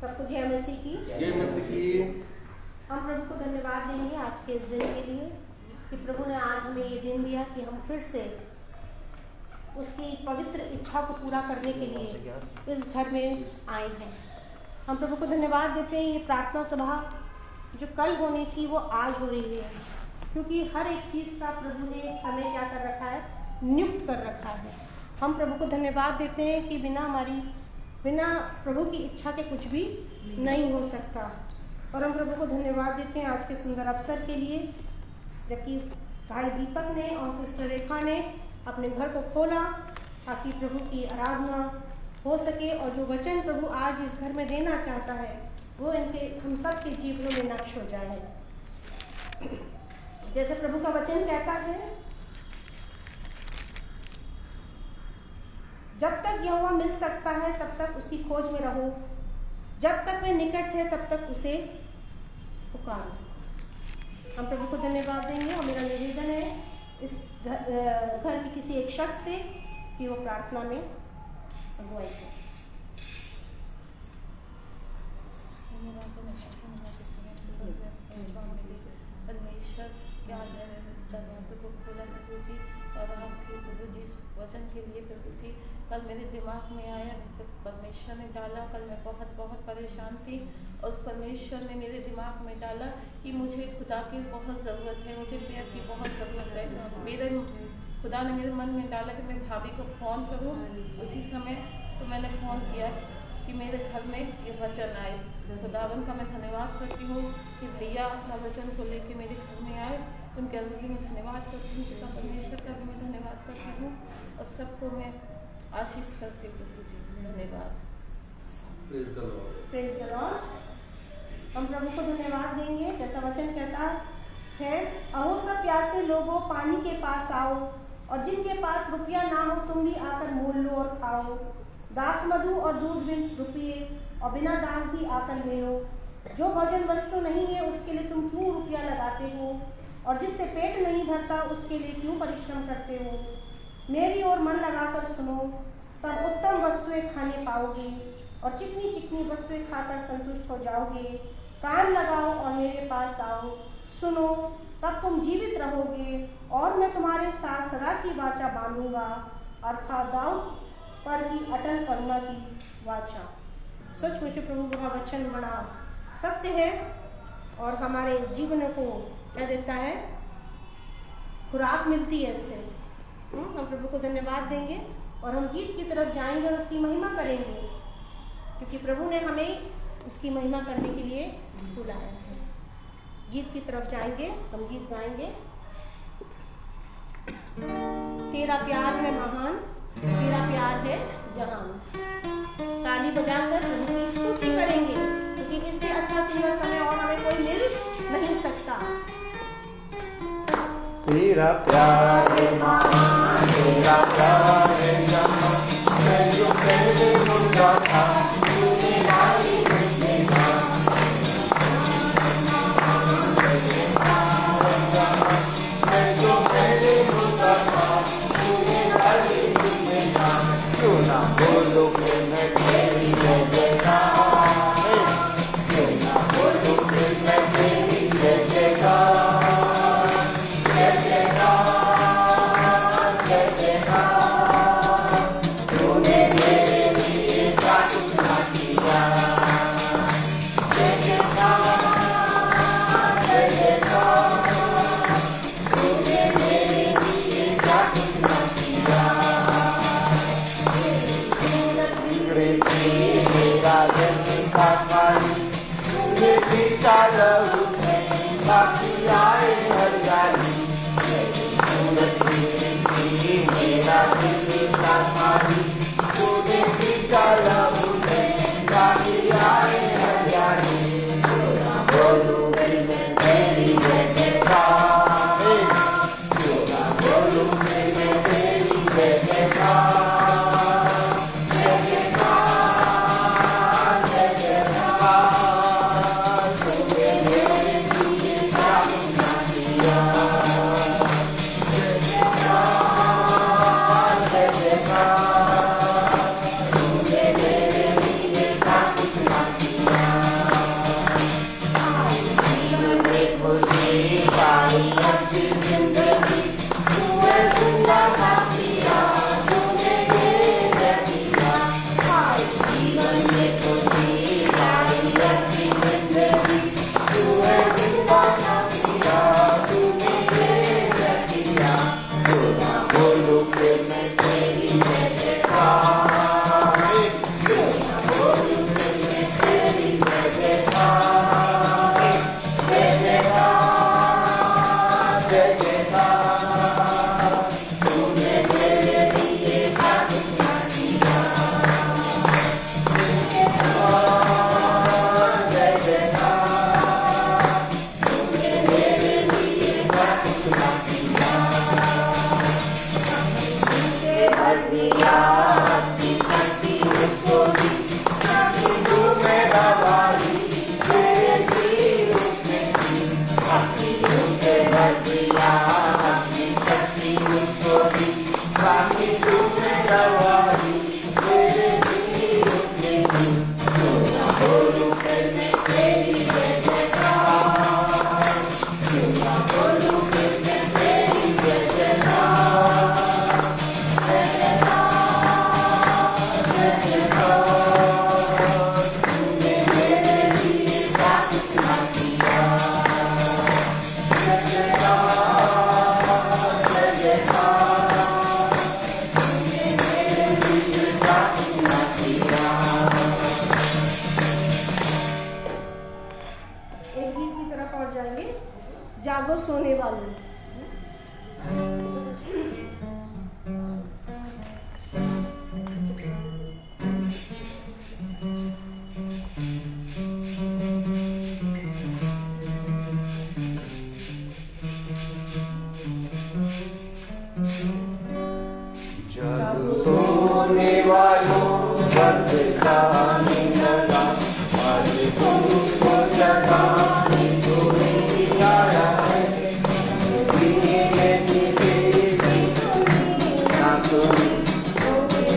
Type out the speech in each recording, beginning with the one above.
सबको जय मसीह की। हम प्रभु को धन्यवाद देंगे आज के इस दिन के लिए कि प्रभु ने आज हमें ये दिन दिया कि हम फिर से उसकी पवित्र इच्छा को पूरा करने के लिए इस घर में आए हैं। हम प्रभु को धन्यवाद देते हैं। ये प्रार्थना सभा जो कल होनी थी वो आज हो रही है, क्योंकि हर एक चीज़ का प्रभु ने समय क्या कर रखा है, नियुक्त कर रखा है। हम प्रभु को धन्यवाद देते हैं कि बिना प्रभु की इच्छा के कुछ भी नहीं हो सकता। और हम प्रभु को धन्यवाद देते हैं आज के सुंदर अवसर के लिए, जबकि भाई दीपक ने और सिस्टर रेखा ने अपने घर को खोला ताकि प्रभु की आराधना हो सके और जो वचन प्रभु आज इस घर में देना चाहता है वो हम सब के जीवनों में नक्श हो जाए। जैसे प्रभु का वचन कहता है, जब तक यहोवा मिल सकता है तब तक उसकी खोज में रहो, जब तक वह निकट है तब तक उसे पुकारो। हम प्रभु को धन्यवाद देंगे और मेरा निवेदन है इस घर के किसी एक शख्स से कि वो प्रार्थना में अगुवाई करे। परमेश्वर के दरवाजे को खोला प्रभु जी, और आपके प्रभु जी इस वचन के लिए प्रभु जी कल मेरे दिमाग में आया, परमेश्वर ने डाला। कल मैं बहुत परेशान थी और उस परमेश्वर ने मेरे दिमाग में डाला कि मुझे खुदा की बहुत ज़रूरत है, मुझे प्यार की बहुत ज़रूरत है। मेरे खुदा ने मेरे मन में डाला कि मैं भाभी को फ़ोन करूं। उसी समय तो मैंने फ़ोन किया कि मेरे घर में ये वचन आए। खुदावन का मैं धन्यवाद करती हूँ कि भैया अपना वचन को लेके मेरे घर में आए। उनके अंदर भी मैं धन्यवाद करती हूँ, पिता परमेश्वर का भी मैं धन्यवाद करती हूँ और सबको मैं आशीष करती हूँ प्रभु जी। धन्यवाद। Praise the Lord. हम प्रभु को धन्यवाद देंगे। जैसा वचन कहता है, अहो सब प्यासे लोगों पानी के पास आओ, और जिनके पास रुपया ना हो तुम भी आकर मोल लो और खाओ। दाख मधु और दूध बिन रुपये और बिना दाम भी आकर ले लो। जो भोजन वस्तु नहीं है उसके लिए तुम क्यों रुपया लगाते हो, और जिससे पेट नहीं भरता उसके लिए क्यों परिश्रम करते हो। मेरी ओर मन लगाकर सुनो, तब उत्तम वस्तुएं खाने पाओगे और चिकनी चिकनी वस्तुएं खाकर संतुष्ट हो जाओगे। कान लगाओ और मेरे पास आओ, सुनो, तब तुम जीवित रहोगे, और मैं तुम्हारे साथ सदा की वाचा बांधूंगा, अर्थात दाऊद पर की अटल करुणा की वाचा। सचमुच प्रभु का वचन बड़ा सत्य है और हमारे जीवन को क्या देता है, खुराक मिलती है इससे। हम प्रभु को धन्यवाद देंगे और हम गीत की तरफ जाएंगे और उसकी महिमा करेंगे, क्योंकि प्रभु ने हमें उसकी महिमा करने के लिए बुलाया है। गीत की तरफ जाएंगे, हम गीत गाएंगे। तेरा प्यार है महान, तेरा प्यार है जहान। ताली बजाकर प्रभु की स्तुति करेंगे, क्योंकि इससे अच्छा सुंदर समय और हमें कोई मिल नहीं सकता। तेरा प्यार है महान, तेरा प्यार है जहान। मैं जो पहले मुर्दा था तूने डाली मुझे जान। मैं जो पहले मुर्दा था तूने डाली मुझे जान। क्यों ना बोलो कि मैं तेरी जय जयकार, क्यों ना बोलो कि मैं तेरी जय जयकार। जागो सोने वालों। सोने वालों बरसाने लगा, आज तुमको जगाने कोई आया है। दिए में तेरे ना सुनी,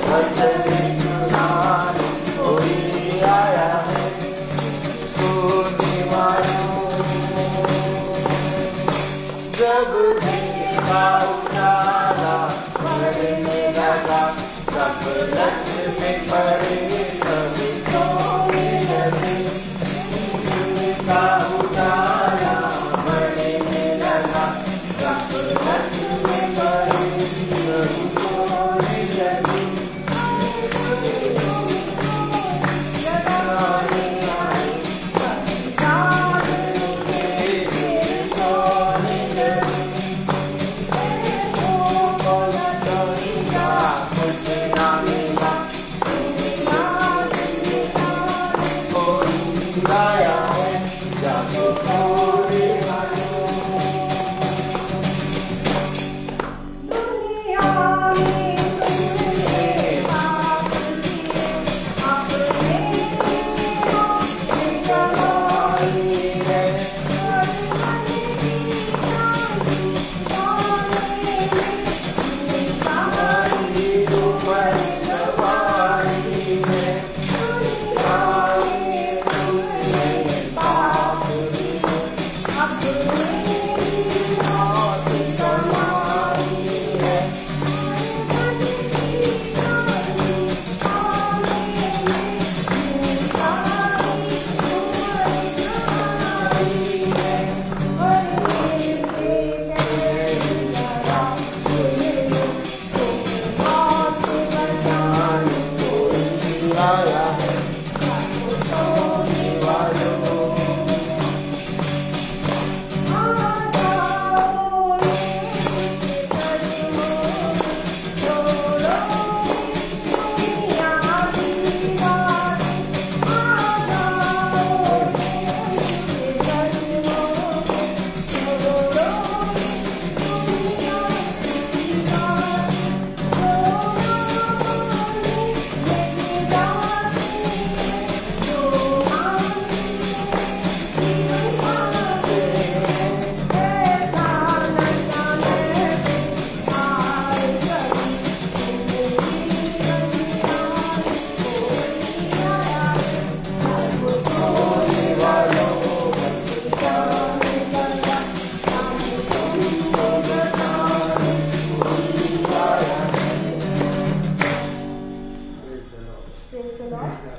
हंसने सुनाने कोई आया है। सोने वालों जब देखा उजाला बढ़ने लगा, सब लट में पड़े सभी सोने लगे। उनका उजाला बढ़ने लगा, सब लट में पड़े सभी सोने लगे। जगाने आई सभी जागने तेरे सोने लगे। आया है जागो सोने वालों। दुनिया में तुमने पाप किए, अपने जमाई है हमारी उम्र जवानी है।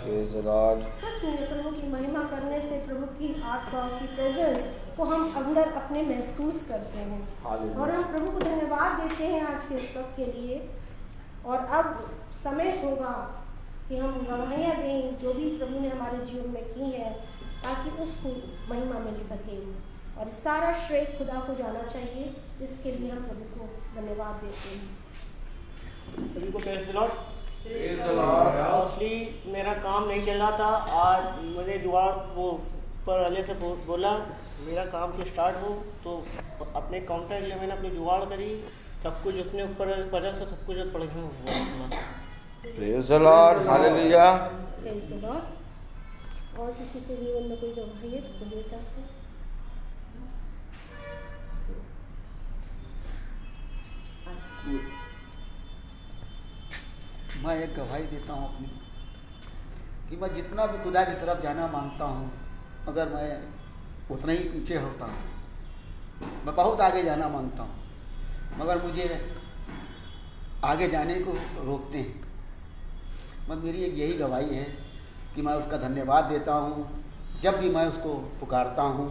Praise the Lord. सच में प्रभु की महिमा करने से प्रभु की आत्मा उसकी प्रेजेंस को हम अंदर अपने महसूस करते हैं। Hallelujah. और हम प्रभु को धन्यवाद देते हैं आज के इस वक्त के लिए। और अब समय होगा कि हम गवाहियाँ दें जो भी प्रभु ने हमारे जीवन में की है, ताकि उसको महिमा मिल सके। और सारा श्रेय खुदा को जाना चाहिए, इसके लिए हम प्रभु को धन्यवाद देते हैं। सभी को praise the Lord. Praise the Lord. Mostly मेरा काम नहीं चल रहा था। आज मैंने जुगाड़ वो पर वाले से बोला मेरा काम के स्टार्ट हो, तो अपने काउंटर के लिए मैंने अपनी जुगाड़ करी। सब कुछ उसने ऊपर पड़ा से सब कुछ पड़ गया। Praise the Lord. Hallelujah. Praise the Lord। और किसी के जीवन में कोई गवाही है तो बोलिए साथ में। मैं एक गवाही देता हूँ अपनी कि मैं जितना भी खुदा की तरफ जाना मांगता हूँ, मगर मैं उतना ही पीछे होता हूँ। मैं बहुत आगे जाना मांगता हूँ, मगर मुझे आगे जाने को रोकते हैं। बस मेरी एक यही गवाही है कि मैं उसका धन्यवाद देता हूँ। जब भी मैं उसको पुकारता हूँ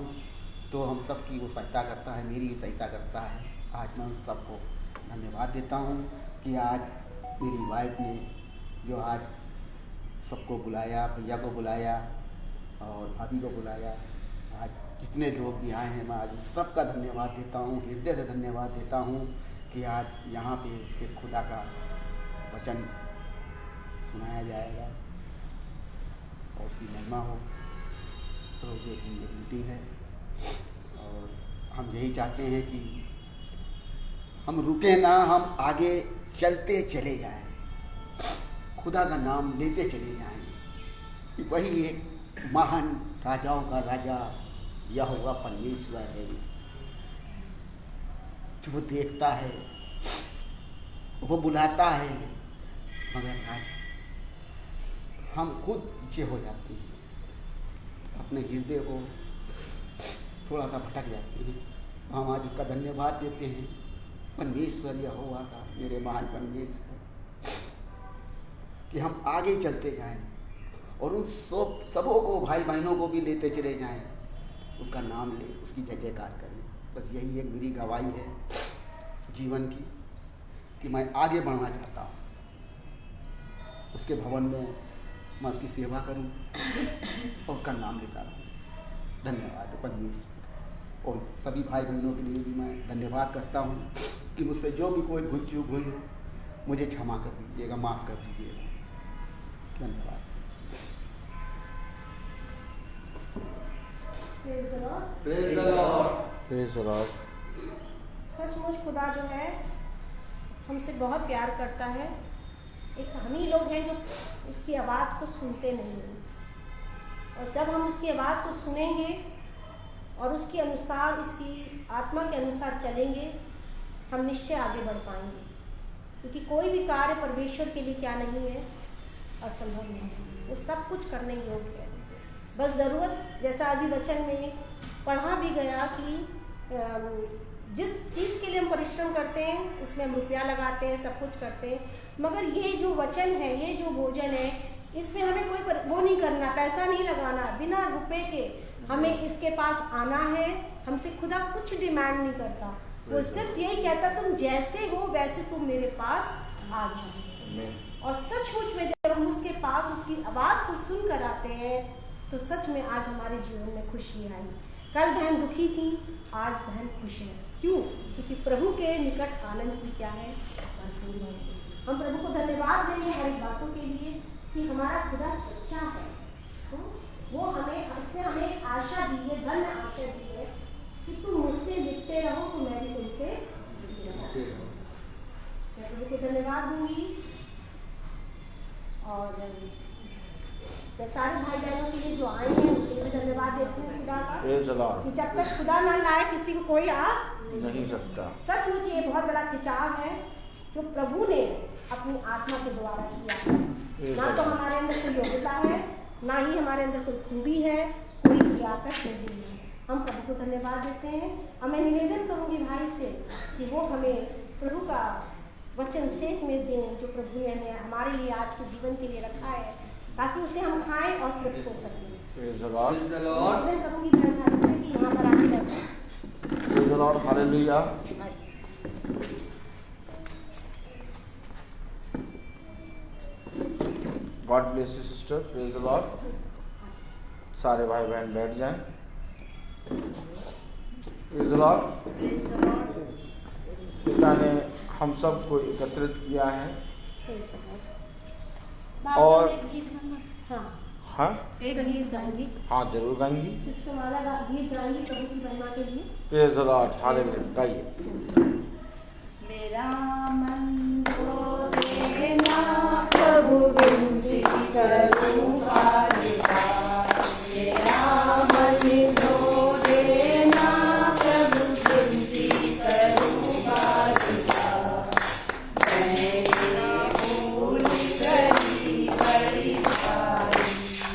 तो हम सब की वो सहायता करता है, मेरी भी सहायता करता है। आज मैं उन सबको धन्यवाद देता हूँ कि आज मेरी वाइफ ने जो आज सबको बुलाया, भैया को बुलाया और भाभी को बुलाया, आज जितने लोग भी आए हैं मैं आज सबका धन्यवाद देता हूँ, हृदय से धन्यवाद देता हूँ कि आज यहाँ पे एक खुदा का वचन सुनाया जाएगा और उसकी महिमा हो। रोज़े की ये ड्यूटी है और हम यही चाहते हैं कि हम रुके ना, हम आगे चलते चले जाएं, खुदा का नाम लेते चले जाएं। वही एक महान राजाओं का राजा यहोवा परमेश्वर है, जो देखता है, वो बुलाता है, मगर आज हम खुद पीछे हो जाते हैं, अपने हृदय को थोड़ा सा भटक जाते हैं। हम आज उसका धन्यवाद देते हैं, परमेश्वर यहोवा का, मेरे महान परमेश्वर, कि हम आगे चलते जाएं और उन सबों को, भाई बहनों को भी लेते चले जाएं, उसका नाम ले, उसकी जय जयकार करें। बस यही एक मेरी गवाही है जीवन की कि मैं आगे बढ़ना चाहता हूँ, उसके भवन में मैं उसकी सेवा करूँ और उसका नाम लेता रहूँ। धन्यवाद परमेश्वर। और सभी भाई बहनों के लिए भी मैं धन्यवाद करता हूँ कि मुझसे जो भी कोई भूल चूक हुई हो मुझे क्षमा कर दीजिएगा, माफ़ कर दीजिएगा। धन्यवाद। Praise the Lord. सचमुच खुदा जो है हमसे बहुत प्यार करता है। एक हम ही लोग हैं जो उसकी आवाज़ को सुनते नहीं हैं, और जब हम उसकी आवाज़ को सुनेंगे और उसके अनुसार, उसकी आत्मा के अनुसार चलेंगे, हम निश्चय आगे बढ़ पाएंगे। क्योंकि कोई भी कार्य परमेश्वर के लिए क्या नहीं है, असंभव नहीं है, वो सब कुछ करने योग्य है। बस ज़रूरत, जैसा अभी वचन में पढ़ा भी गया कि जिस चीज़ के लिए हम परिश्रम करते हैं उसमें हम रुपया लगाते हैं, सब कुछ करते हैं, मगर ये जो वचन है, ये जो भोजन है, इसमें हमें कोई वो नहीं करना, पैसा नहीं लगाना, बिना रुपए के हमें इसके पास आना है। हमसे खुदा कुछ डिमांड नहीं करता, वो सिर्फ यही कहता तुम जैसे हो वैसे तुम मेरे पास आ जाओ। और सचमुच में जब हम उसके पास उसकी आवाज़ को सुन कर आते हैं तो सच में आज हमारे जीवन में खुशी आई। कल बहन दुखी थी, आज बहन खुश है। क्यों? क्योंकि प्रभु के निकट आनंद की क्या है, भरपूर है। हम प्रभु को धन्यवाद देंगे हर एक बातों के लिए कि हमारा खुदा सच्चा है। वो हमें, उसने हमें आशा दी है, धन्य आशा दी है कि तुम मुझसे लिखते रहो तो मैं भी तुमसे लिखते रहूं। मैं प्रभु को धन्यवाद दूंगी और मैं सारे भाई बहनों के लिए जो आए हैं उनके लिए धन्यवाद देती हूँ खुदा का, कि जब तक खुदा ना लाए किसी को कोई आ नहीं सकता। सचमुच ये बहुत बड़ा खिंचाव है जो प्रभु ने अपनी आत्मा के द्वारा किया। ना तो हमारे अंदर कोई योग्यता है, ना ही हमारे अंदर कोई खूबी है, कोई क्रियाकर्म नहीं है। हम प्रभु को धन्यवाद देते हैं। हमें निवेदन करूंगी भाई से कि वो हमें प्रभु का वचन सेक में दें जो प्रभु ने हमें हमारे लिए आज के जीवन के लिए रखा है, ताकि उसे हम खाएं और तृप्त हो सकें। Praise the Lord. निवेदन करूंगी बहन भाई से कि यहाँ पर आके बैठें। Praise the Lord. Hallelujah. God bless you sister. Praise the Lord. सारे भाई बहन बैठ जाएं। Praise the Lord. पिता ने हम सबको एकत्रित किया है और हाँ हाँ जरूर गाएंगी। गीत गाएंगी प्रभु की महिमा के लिए। Praise the Lord. हालेलुया। गाइए। मेरा मन को देना प्रभु, विनती करूँगा मेरा मन को देना प्रभु, विनती करूँगा मैंने भूल करी बड़ी भारी,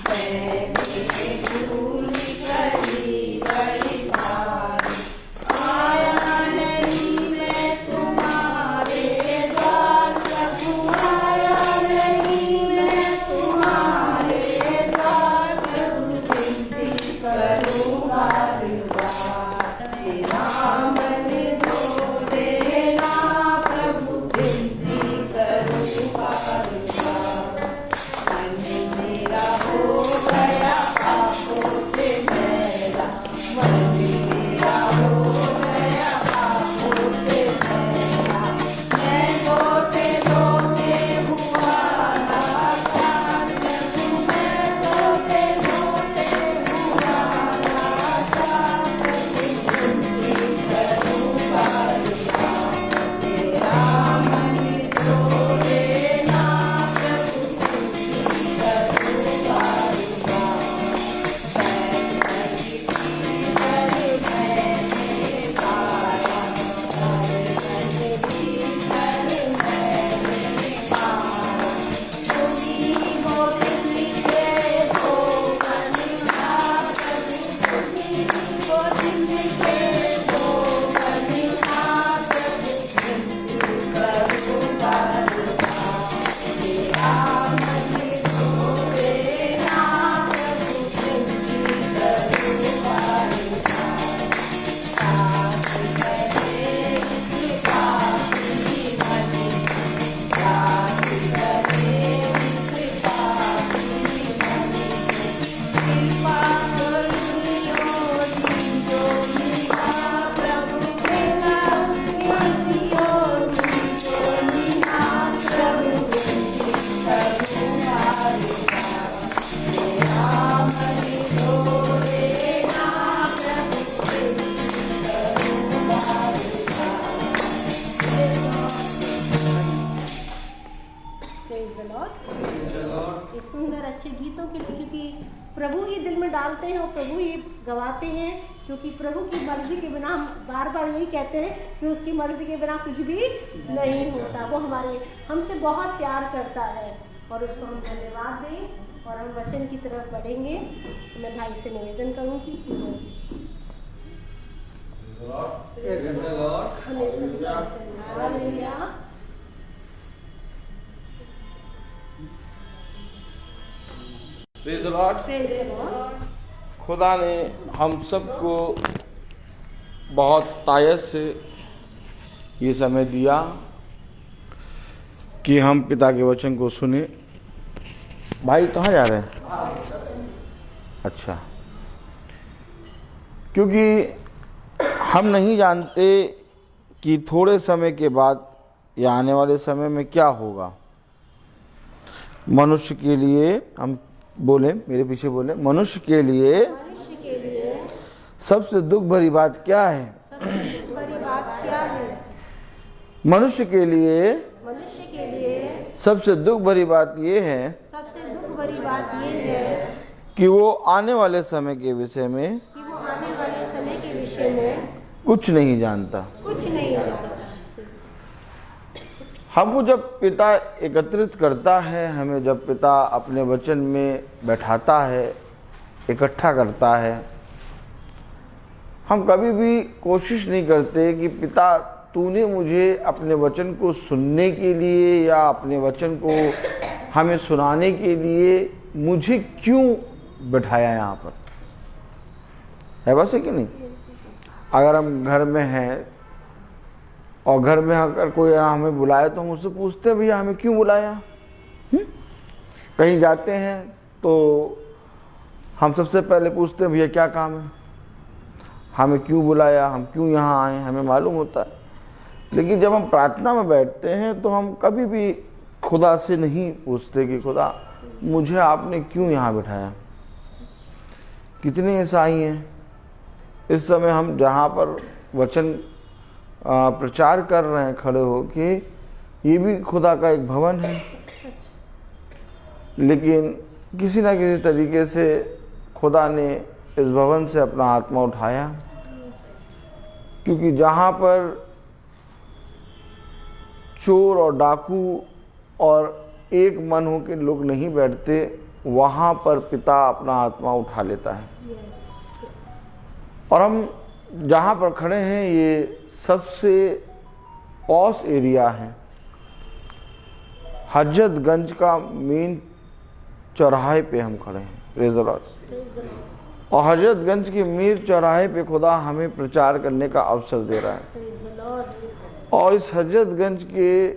मैंने भूल करी बड़ी भारी, आया नहीं मैं तुम्हारे द्वार प्रभु, आया नहीं मैं तुम्हारे अच्छे गीतों के लिए, क्योंकि प्रभु ही दिल में डालते हैं और प्रभु ही गवाते हैं, क्योंकि प्रभु की मर्जी के बिना, हम बार बार यही कहते हैं कि उसकी मर्जी के बिना कुछ भी नहीं होता। वो हमसे बहुत प्यार करता है और उसको हम धन्यवाद दें और हम वचन की तरफ बढ़ेंगे। तो मैं भाई से निवेदन करूँगी कि hallelujah. Praise the Lord. Praise the Lord. खुदा ने हम सबको बहुत तायत से ये समय दिया कि हम पिता के वचन को सुने। भाई कहाँ जा रहे हैं? अच्छा, क्योंकि हम नहीं जानते कि थोड़े समय के बाद या आने वाले समय में क्या होगा। मनुष्य के लिए, हम बोले, मेरे पीछे बोले, मनुष्य के लिए सबसे दुख भरी बात क्या है? मनुष्य के लिए सबसे दुख भरी बात ये है कि वो आने वाले समय के विषय में कुछ नहीं जानता। हमको जब पिता एकत्रित करता है, हमें जब पिता अपने वचन में बैठाता है, इकट्ठा करता है, हम कभी भी कोशिश नहीं करते कि पिता तूने मुझे अपने वचन को सुनने के लिए या अपने वचन को हमें सुनाने के लिए मुझे क्यों बैठाया यहाँ पर। है बस है कि नहीं? अगर हम घर में हैं और घर में अगर कोई हमें बुलाए तो हम उससे पूछते हैं भैया हमें क्यों बुलाया। कहीं जाते हैं तो हम सबसे पहले पूछते हैं भैया क्या काम है, हमें क्यों बुलाया, हम क्यों यहाँ आए, हमें मालूम होता है। लेकिन जब हम प्रार्थना में बैठते हैं तो हम कभी भी खुदा से नहीं पूछते कि खुदा मुझे आपने क्यों यहाँ बिठाया। कितने ईसाई हैं इस समय हम जहाँ पर वचन प्रचार कर रहे हैं खड़े हो कि ये भी खुदा का एक भवन है, लेकिन किसी ना किसी तरीके से खुदा ने इस भवन से अपना आत्मा उठाया, क्योंकि जहाँ पर चोर और डाकू और एक मन हो के लोग नहीं बैठते, वहाँ पर पिता अपना आत्मा उठा लेता है। और हम जहाँ पर खड़े हैं ये सबसे पॉश एरिया है, हजरतगंज का मेन चौराहे पे हम खड़े हैं। Praise the Lord. और हजरतगंज के मेन चौराहे पे खुदा हमें प्रचार करने का अवसर दे रहा है। और इस हजरतगंज के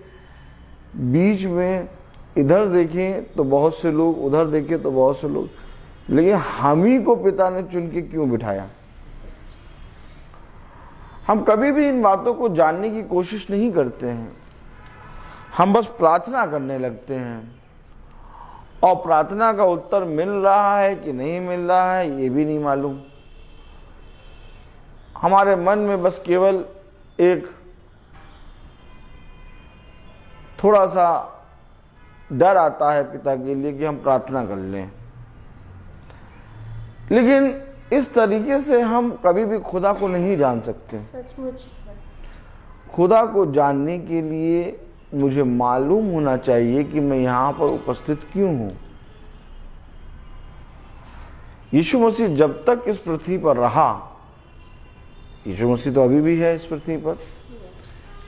बीच में इधर देखें तो बहुत से लोग, उधर देखें तो बहुत से लोग, लेकिन हम ही को पिता ने चुन के क्यों बिठाया। हम कभी भी इन बातों को जानने की कोशिश नहीं करते हैं, हम बस प्रार्थना करने लगते हैं और प्रार्थना का उत्तर मिल रहा है कि नहीं मिल रहा है ये भी नहीं मालूम। हमारे मन में बस केवल एक थोड़ा सा डर आता है पिता के लिए कि हम प्रार्थना कर लें, लेकिन इस तरीके से हम कभी भी खुदा को नहीं जान सकते। सचमुच खुदा को जानने के लिए मुझे मालूम होना चाहिए कि मैं यहाँ पर उपस्थित क्यों हूँ। यीशु मसीह जब तक इस पृथ्वी पर रहा, यीशु मसीह तो अभी भी है इस पृथ्वी पर,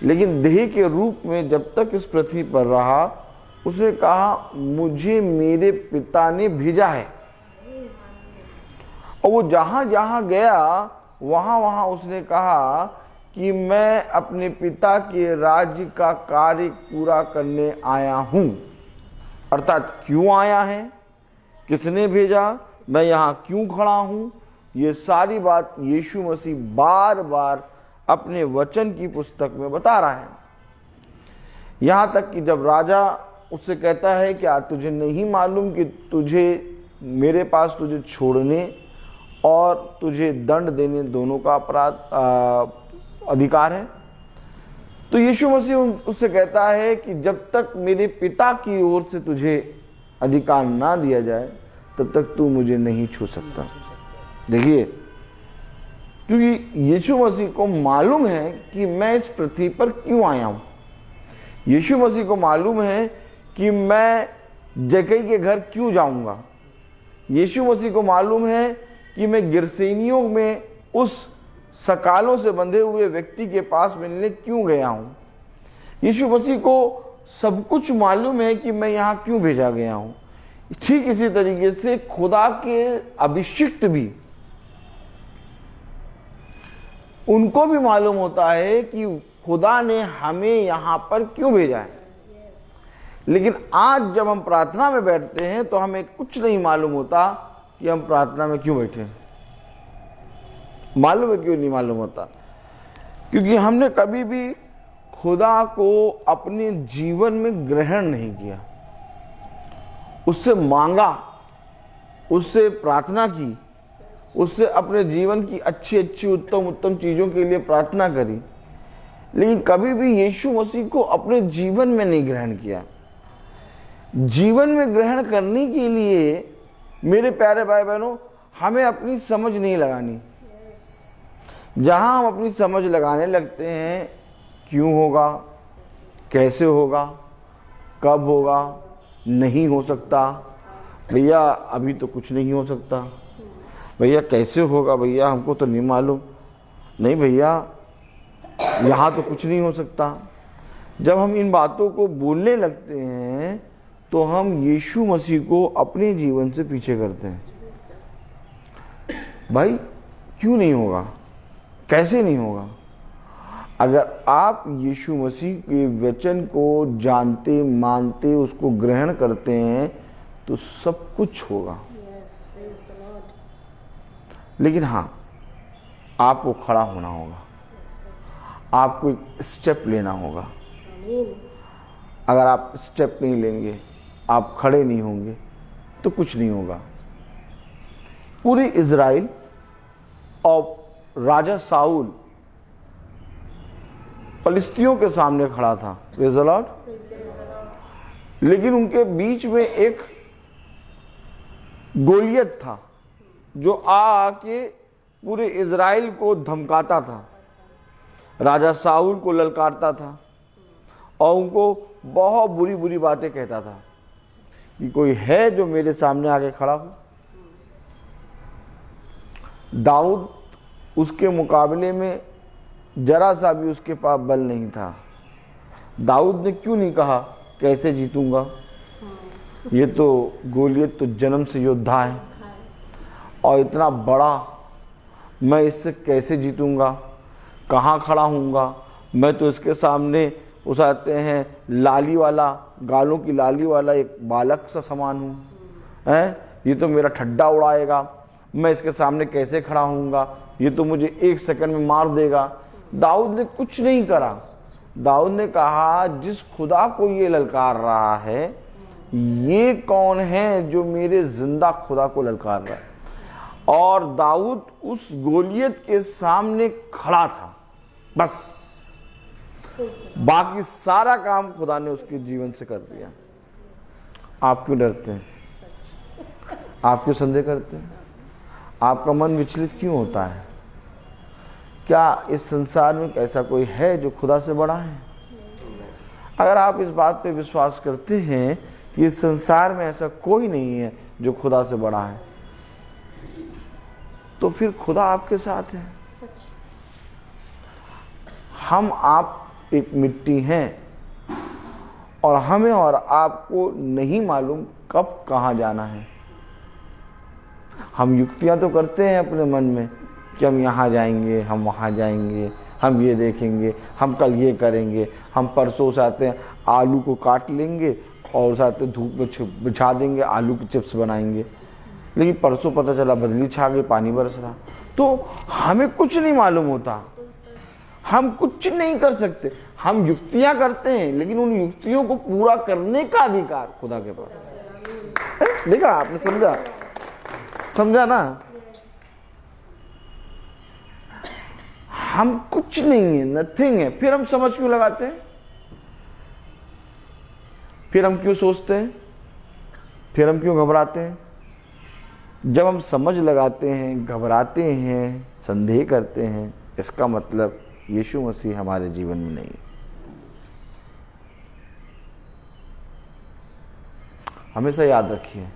लेकिन देह के रूप में जब तक इस पृथ्वी पर रहा, उसने कहा मुझे मेरे पिता ने भेजा है। और वो जहां जहां गया वहां वहां उसने कहा कि मैं अपने पिता के राज्य का कार्य पूरा करने आया हूं। अर्थात क्यों आया है, किसने भेजा, मैं यहाँ क्यों खड़ा हूं, ये सारी बात यीशु मसीह बार बार अपने वचन की पुस्तक में बता रहा है। यहाँ तक कि जब राजा उससे कहता है क्या तुझे नहीं मालूम कि तुझे मेरे पास तुझे छोड़ने और तुझे दंड देने दोनों का अपराध अधिकार है, तो यीशु मसीह उससे कहता है कि जब तक मेरे पिता की ओर से तुझे अधिकार ना दिया जाए तब तक तू मुझे नहीं छू सकता। देखिए, क्योंकि यीशु मसीह को मालूम है कि मैं इस पृथ्वी पर क्यों आया हूं। यीशु मसीह को मालूम है कि मैं जक्कई के घर क्यों जाऊंगा। यीशु मसीह को मालूम है कि मैं गिरसेनियों में उस सकालों से बंधे हुए व्यक्ति के पास मिलने क्यों गया हूं। यीशु मसीह को सब कुछ मालूम है कि मैं यहाँ क्यों भेजा गया हूं। ठीक इसी तरीके से खुदा के अभिषिक्त भी, उनको भी मालूम होता है कि खुदा ने हमें यहाँ पर क्यों भेजा है। लेकिन आज जब हम प्रार्थना में बैठते हैं तो हमें कुछ नहीं मालूम होता कि हम प्रार्थना में क्यों बैठे हैं। मालूम है क्यों नहीं मालूम होता? क्योंकि हमने कभी भी खुदा को अपने जीवन में ग्रहण नहीं किया, उससे मांगा, उससे प्रार्थना की, उससे अपने जीवन की अच्छी अच्छी उत्तम उत्तम चीजों के लिए प्रार्थना करी, लेकिन कभी भी यीशु मसीह को अपने जीवन में नहीं ग्रहण किया। जीवन में ग्रहण करने के लिए मेरे प्यारे भाई बहनों, हमें अपनी समझ नहीं लगानी। जहां हम अपनी समझ लगाने लगते हैं, क्यों होगा, कैसे होगा, कब होगा, नहीं हो सकता, भैया अभी तो कुछ नहीं हो सकता, भैया कैसे होगा, भैया हमको तो नहीं मालूम, नहीं भैया यहाँ तो कुछ नहीं हो सकता। जब हम इन बातों को बोलने लगते हैं तो हम यीशु मसीह को अपने जीवन से पीछे करते हैं। भाई क्यों नहीं होगा, कैसे नहीं होगा? अगर आप यीशु मसीह के वचन को जानते, मानते, उसको ग्रहण करते हैं तो सब कुछ होगा। लेकिन हाँ, आपको खड़ा होना होगा, आपको एक स्टेप लेना होगा। अगर आप स्टेप नहीं लेंगे, आप खड़े नहीं होंगे तो कुछ नहीं होगा। पूरी इज़राइल और राजा साउल फलिस्तियों के सामने खड़ा था, प्रेज़ द लॉर्ड। लेकिन उनके बीच में एक गोलियत था जो आके पूरे इज़राइल को धमकाता था, राजा साउल को ललकारता था और उनको बहुत बुरी बुरी बातें कहता था कि कोई है जो मेरे सामने आके खड़ा हो। दाऊद उसके मुकाबले में जरा सा भी उसके पास बल नहीं था। दाऊद ने क्यों नहीं कहा कैसे जीतूंगा, ये तो गोलियत तो जन्म से योद्धा है और इतना बड़ा, मैं इससे कैसे जीतूंगा, कहाँ खड़ा हूँगा, मैं तो इसके सामने उस आते हैं लाली वाला, गालों की लाली वाला एक बालक सा समान हूँ, हैं, ये तो मेरा ठड्डा उड़ाएगा, मैं इसके सामने कैसे खड़ा हूँगा, ये तो मुझे 1 सेकंड में मार देगा। दाऊद ने कुछ नहीं करा। दाऊद ने कहा जिस खुदा को ये ललकार रहा है, ये कौन है जो मेरे जिंदा खुदा को ललकार रहा है। और दाऊद उस गोलियत के सामने खड़ा था, बस बाकी सारा काम खुदा ने उसके जीवन से कर दिया। आप क्यों डरते हैं? आप क्यों संदेह करते हैं? आपका मन विचलित क्यों होता है? क्या इस संसार में ऐसा कोई है जो खुदा से बड़ा है? अगर आप इस बात पे विश्वास करते हैं कि इस संसार में ऐसा कोई नहीं है जो खुदा से बड़ा है, तो फिर खुदा आपके साथ है। हम आप एक मिट्टी हैं और हमें और आपको नहीं मालूम कब कहाँ जाना है। हम युक्तियां तो करते हैं अपने मन में कि हम यहाँ जाएंगे, हम वहाँ जाएंगे, हम ये देखेंगे, हम कल ये करेंगे, हम परसों से आते हैं आलू को काट लेंगे और साथ धूप में बिछा देंगे, आलू की चिप्स बनाएंगे। लेकिन परसों पता चला बदली छा गई, पानी बरस रहा। तो हमें कुछ नहीं मालूम होता, हम कुछ नहीं कर सकते। हम युक्तियां करते हैं, लेकिन उन युक्तियों को पूरा करने का अधिकार खुदा के पास। देखा आपने, समझा ना? हम कुछ नहीं है, नथिंग है। फिर हम समझ क्यों लगाते हैं? फिर हम क्यों सोचते हैं फिर हम क्यों घबराते हैं? जब हम समझ लगाते हैं, घबराते हैं, संदेह करते हैं, इसका मतलब यीशु मसीह हमारे जीवन में नहीं है। हमेशा याद रखिए,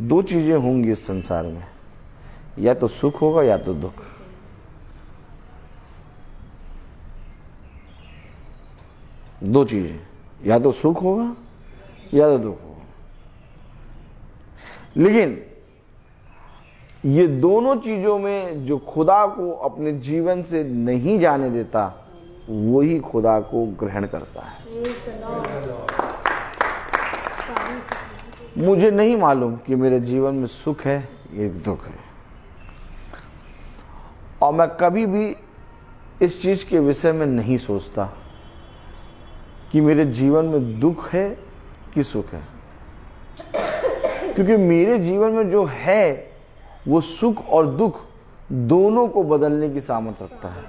दो चीजें होंगी इस संसार में, या तो सुख होगा या तो दुख। दो चीजें, या तो सुख होगा या तो दुख होगा। लेकिन ये दोनों चीजों में जो खुदा को अपने जीवन से नहीं जाने देता, वही खुदा को ग्रहण करता है। मुझे नहीं मालूम कि मेरे जीवन में सुख है या दुख है, और मैं कभी भी इस चीज के विषय में नहीं सोचता कि मेरे जीवन में दुख है कि सुख है, क्योंकि मेरे जीवन में जो है वो सुख और दुख दोनों को बदलने की सामर्थ्य रखता है।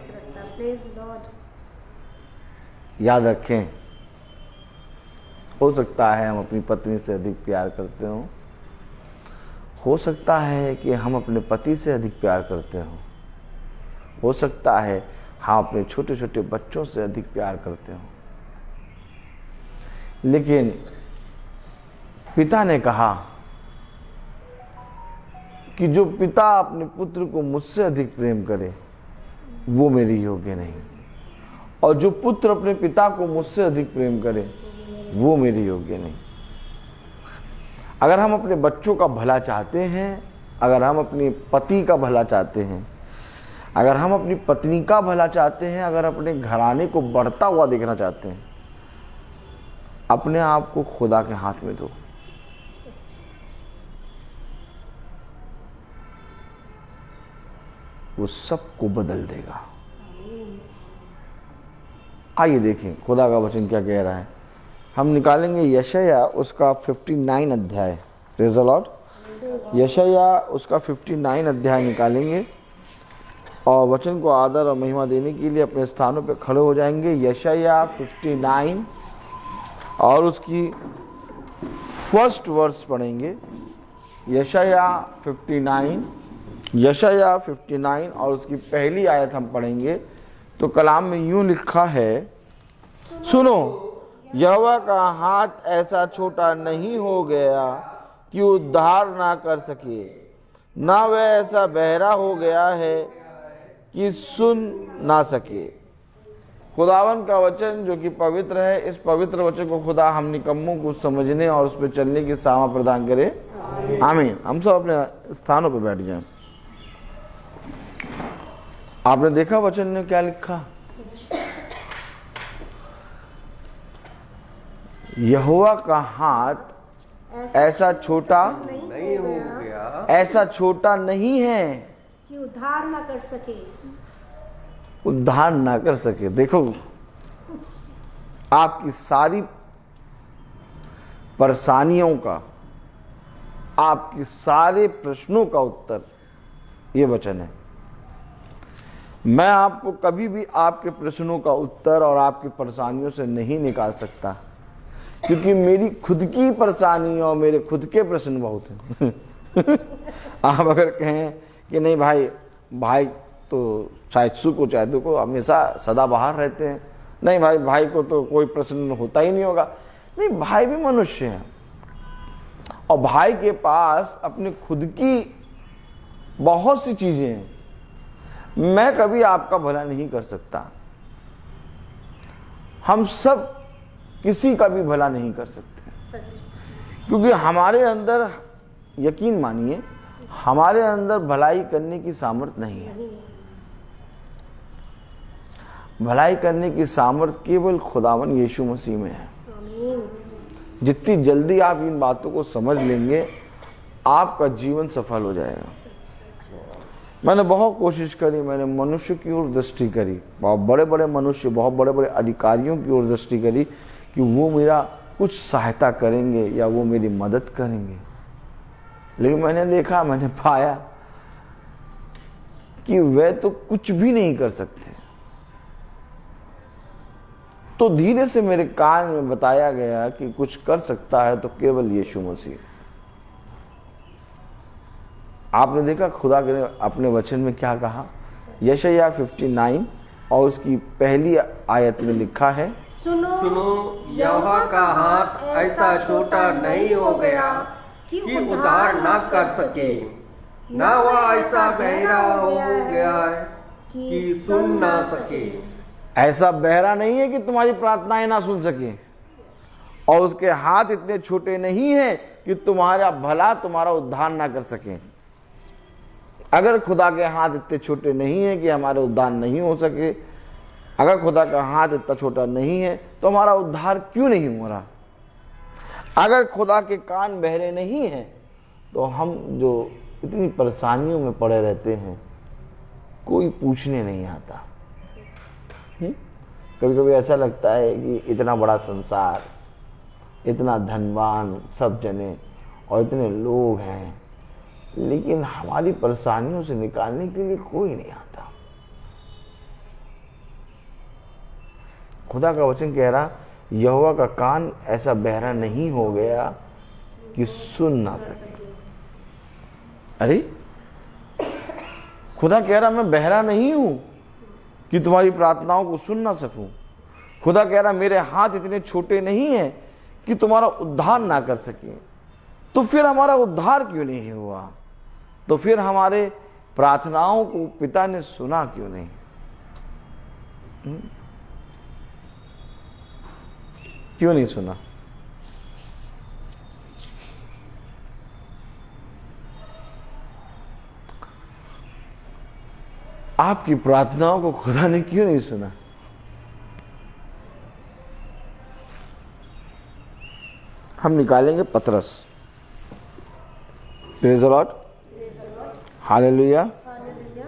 याद रखें, हो सकता है हम अपनी पत्नी से अधिक प्यार करते हो सकता है कि हम अपने पति से अधिक प्यार करते हो सकता है हम अपने छोटे छोटे बच्चों से अधिक प्यार करते हो, लेकिन पिता ने कहा कि जो पिता अपने पुत्र को मुझसे अधिक प्रेम करे वो मेरे योग्य नहीं, और जो पुत्र अपने पिता को मुझसे अधिक प्रेम करे वो मेरे योग्य नहीं। अगर हम अपने बच्चों का भला चाहते हैं, अगर हम अपने पति का भला चाहते हैं, अगर हम अपनी पत्नी का भला चाहते हैं, अगर अपने घराने को बढ़ता हुआ देखना चाहते हैं, अपने आप को खुदा के हाथ में दो। वो सबको बदल देगा। आइए देखें खुदा का वचन क्या कह रहा है। हम निकालेंगे यशाया उसका 59 अध्याय। Praise the Lord. यशाया उसका 59 अध्याय निकालेंगे और वचन को आदर और महिमा देने के लिए अपने स्थानों पर खड़े हो जाएंगे। यशाया 59 और उसकी फर्स्ट वर्स पढ़ेंगे। यशाया 59 और उसकी पहली आयत हम पढ़ेंगे। तो कलाम में यूं लिखा है, सुनो, यहोवा का हाथ ऐसा छोटा नहीं हो गया कि उद्धार ना कर सके, ना वह ऐसा बहरा हो गया है कि सुन ना सके। खुदावन का वचन जो कि पवित्र है, इस पवित्र वचन को खुदा हम निकम्मों को समझने और उस पर चलने की सामा प्रदान करे। आमीन। हम सब अपने स्थानों पर बैठ जाएं। आपने देखा वचन ने क्या लिखा? यहोवा का हाथ ऐसा छोटा नहीं हो गया, ऐसा छोटा नहीं है कि उद्धार ना कर सके। उद्धार ना कर सके। देखो, आपकी सारी परेशानियों का, आपके सारे प्रश्नों का उत्तर ये वचन है। मैं आपको कभी भी आपके प्रश्नों का उत्तर और आपकी परेशानियों से नहीं निकाल सकता, क्योंकि मेरी खुद की परेशानी और मेरे खुद के प्रश्न बहुत हैं। आप अगर कहें कि नहीं भाई तो चाहे सुख हो चाहे दुख हो हमेशा सदा बाहर रहते हैं, नहीं भाई को तो कोई प्रश्न होता ही नहीं होगा। नहीं, भाई भी मनुष्य हैं और भाई के पास अपनी खुद की बहुत सी चीजें हैं। मैं कभी आपका भला नहीं कर सकता, हम सब किसी का भी भला नहीं कर सकते, क्योंकि हमारे अंदर, यकीन मानिए, हमारे अंदर भलाई करने की सामर्थ्य नहीं है। भलाई करने की सामर्थ्य केवल खुदावन यीशु मसीह में है। जितनी जल्दी आप इन बातों को समझ लेंगे, आपका जीवन सफल हो जाएगा। मैंने बहुत कोशिश करी, मैंने मनुष्य की ओर दृष्टि करी, बहुत बड़े बड़े मनुष्य, बहुत बड़े बड़े अधिकारियों की ओर दृष्टि करी कि वो मेरा कुछ सहायता करेंगे या वो मेरी मदद करेंगे, लेकिन मैंने देखा, मैंने पाया कि वे तो कुछ भी नहीं कर सकते। तो धीरे से मेरे कान में बताया गया कि कुछ कर सकता है तो केवल यीशु मसीह। आपने देखा खुदा ने अपने वचन में क्या कहा? यशायाह 59 और उसकी पहली आयत में लिखा है, सुनो, यहोवा का हाथ ऐसा छोटा नहीं हो गया कि उद्धार ना कर सके, ना वह ऐसा बहरा हो गया है कि सुन ना सके। ऐसा बहरा नहीं है कि तुम्हारी प्रार्थनाएं ना सुन सके, और उसके हाथ इतने छोटे नहीं हैं कि तुम्हारा भला, तुम्हारा उद्धार ना कर सके। अगर खुदा के हाथ इतने छोटे नहीं है कि हमारे उद्धार नहीं हो सके, अगर खुदा का हाथ इतना छोटा नहीं है तो हमारा उद्धार क्यों नहीं हो रहा? अगर खुदा के कान बहरे नहीं हैं तो हम जो इतनी परेशानियों में पड़े रहते हैं, कोई पूछने नहीं आता। कभी कभी ऐसा लगता है कि इतना बड़ा संसार, इतना धनवान सब जने और इतने लोग हैं, लेकिन हमारी परेशानियों से निकालने के लिए कोई नहीं आता। खुदा का वचन कह रहा, यहोवा का कान ऐसा बहरा नहीं हो गया कि सुन ना सके। अरे खुदा कह रहा मैं बहरा नहीं हूं कि तुम्हारी प्रार्थनाओं को सुन ना सकूं। खुदा कह रहा मेरे हाथ इतने छोटे नहीं हैं कि तुम्हारा उद्धार ना कर सके। तो फिर हमारा उद्धार क्यों नहीं हुआ? तो फिर हमारे प्रार्थनाओं को पिता ने सुना क्यों नहीं? क्यों नहीं सुना? आपकी प्रार्थनाओं को खुदा ने क्यों नहीं सुना? हम निकालेंगे पतरस। Praise the Lord, hallelujah. Hallelujah.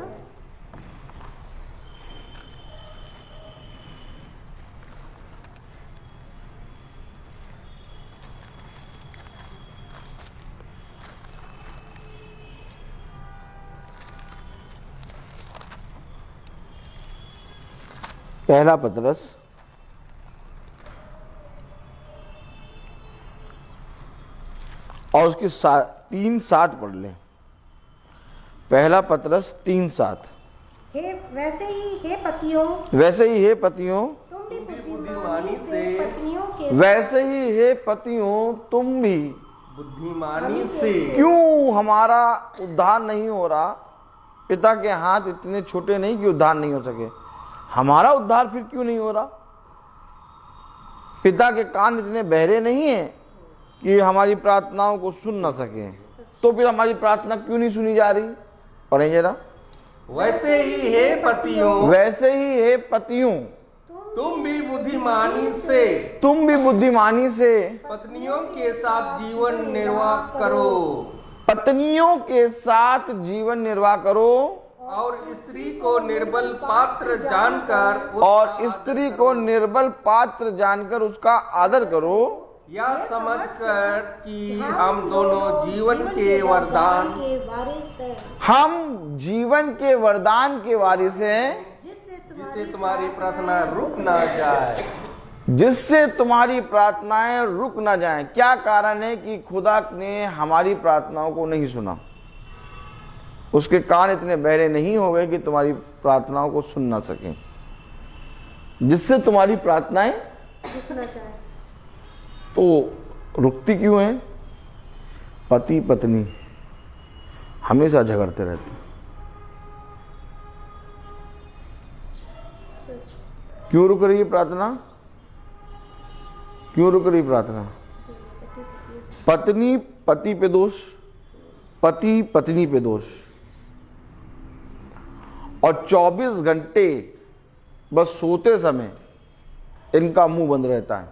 पहला पतरस और उसकी 3:7 पढ़ लें। पहला पतरस 3:7। वैसे ही हे पतियों, वैसे ही हे पतियों, तुम भी बुद्धिमानी से पत्नियों के वैसे ही हे पतियों तुम भी बुद्धिमानी से। क्यों हमारा उद्धार नहीं हो रहा? पिता के हाथ इतने छोटे नहीं कि उद्धार नहीं हो सके। हमारा उद्धार फिर क्यों नहीं हो रहा? पिता के कान इतने बहरे नहीं हैं कि हमारी प्रार्थनाओं को सुन ना सके। तो फिर हमारी प्रार्थना क्यों नहीं सुनी जा रही? पढ़ें जरा। वैसे ही हे पतियों, वैसे ही हे पतियों तुम भी बुद्धिमानी से, तुम भी बुद्धिमानी से पत्नियों के साथ जीवन निर्वाह करो, पत्नियों के साथ जीवन निर्वाह करो, और स्त्री को निर्बल पात्र जानकर और स्त्री को निर्बल पात्र जानकर उसका आदर करो, यह समझकर कि हम दोनों जीवन के वरदान, के वारिस हैं, हम जीवन के वरदान के वारिस हैं, जिससे तुम्हारी प्रार्थना रुक ना जाए। जिससे तुम्हारी प्रार्थनाएं रुक ना जाएं। क्या कारण है कि खुदा ने हमारी प्रार्थनाओं को नहीं सुना? उसके कान इतने बहरे नहीं हो गए कि तुम्हारी प्रार्थनाओं को सुन ना सकें। जिससे तुम्हारी प्रार्थनाएं रुकना चाहे। तो रुकती क्यों हैं? पति पत्नी हमेशा झगड़ते रहते। क्यों रुक रही है प्रार्थना? क्यों रुक रही प्रार्थना? पत्नी पति पे दोष, पति पत्नी पे दोष, और 24 घंटे बस सोते समय इनका मुंह बंद रहता है।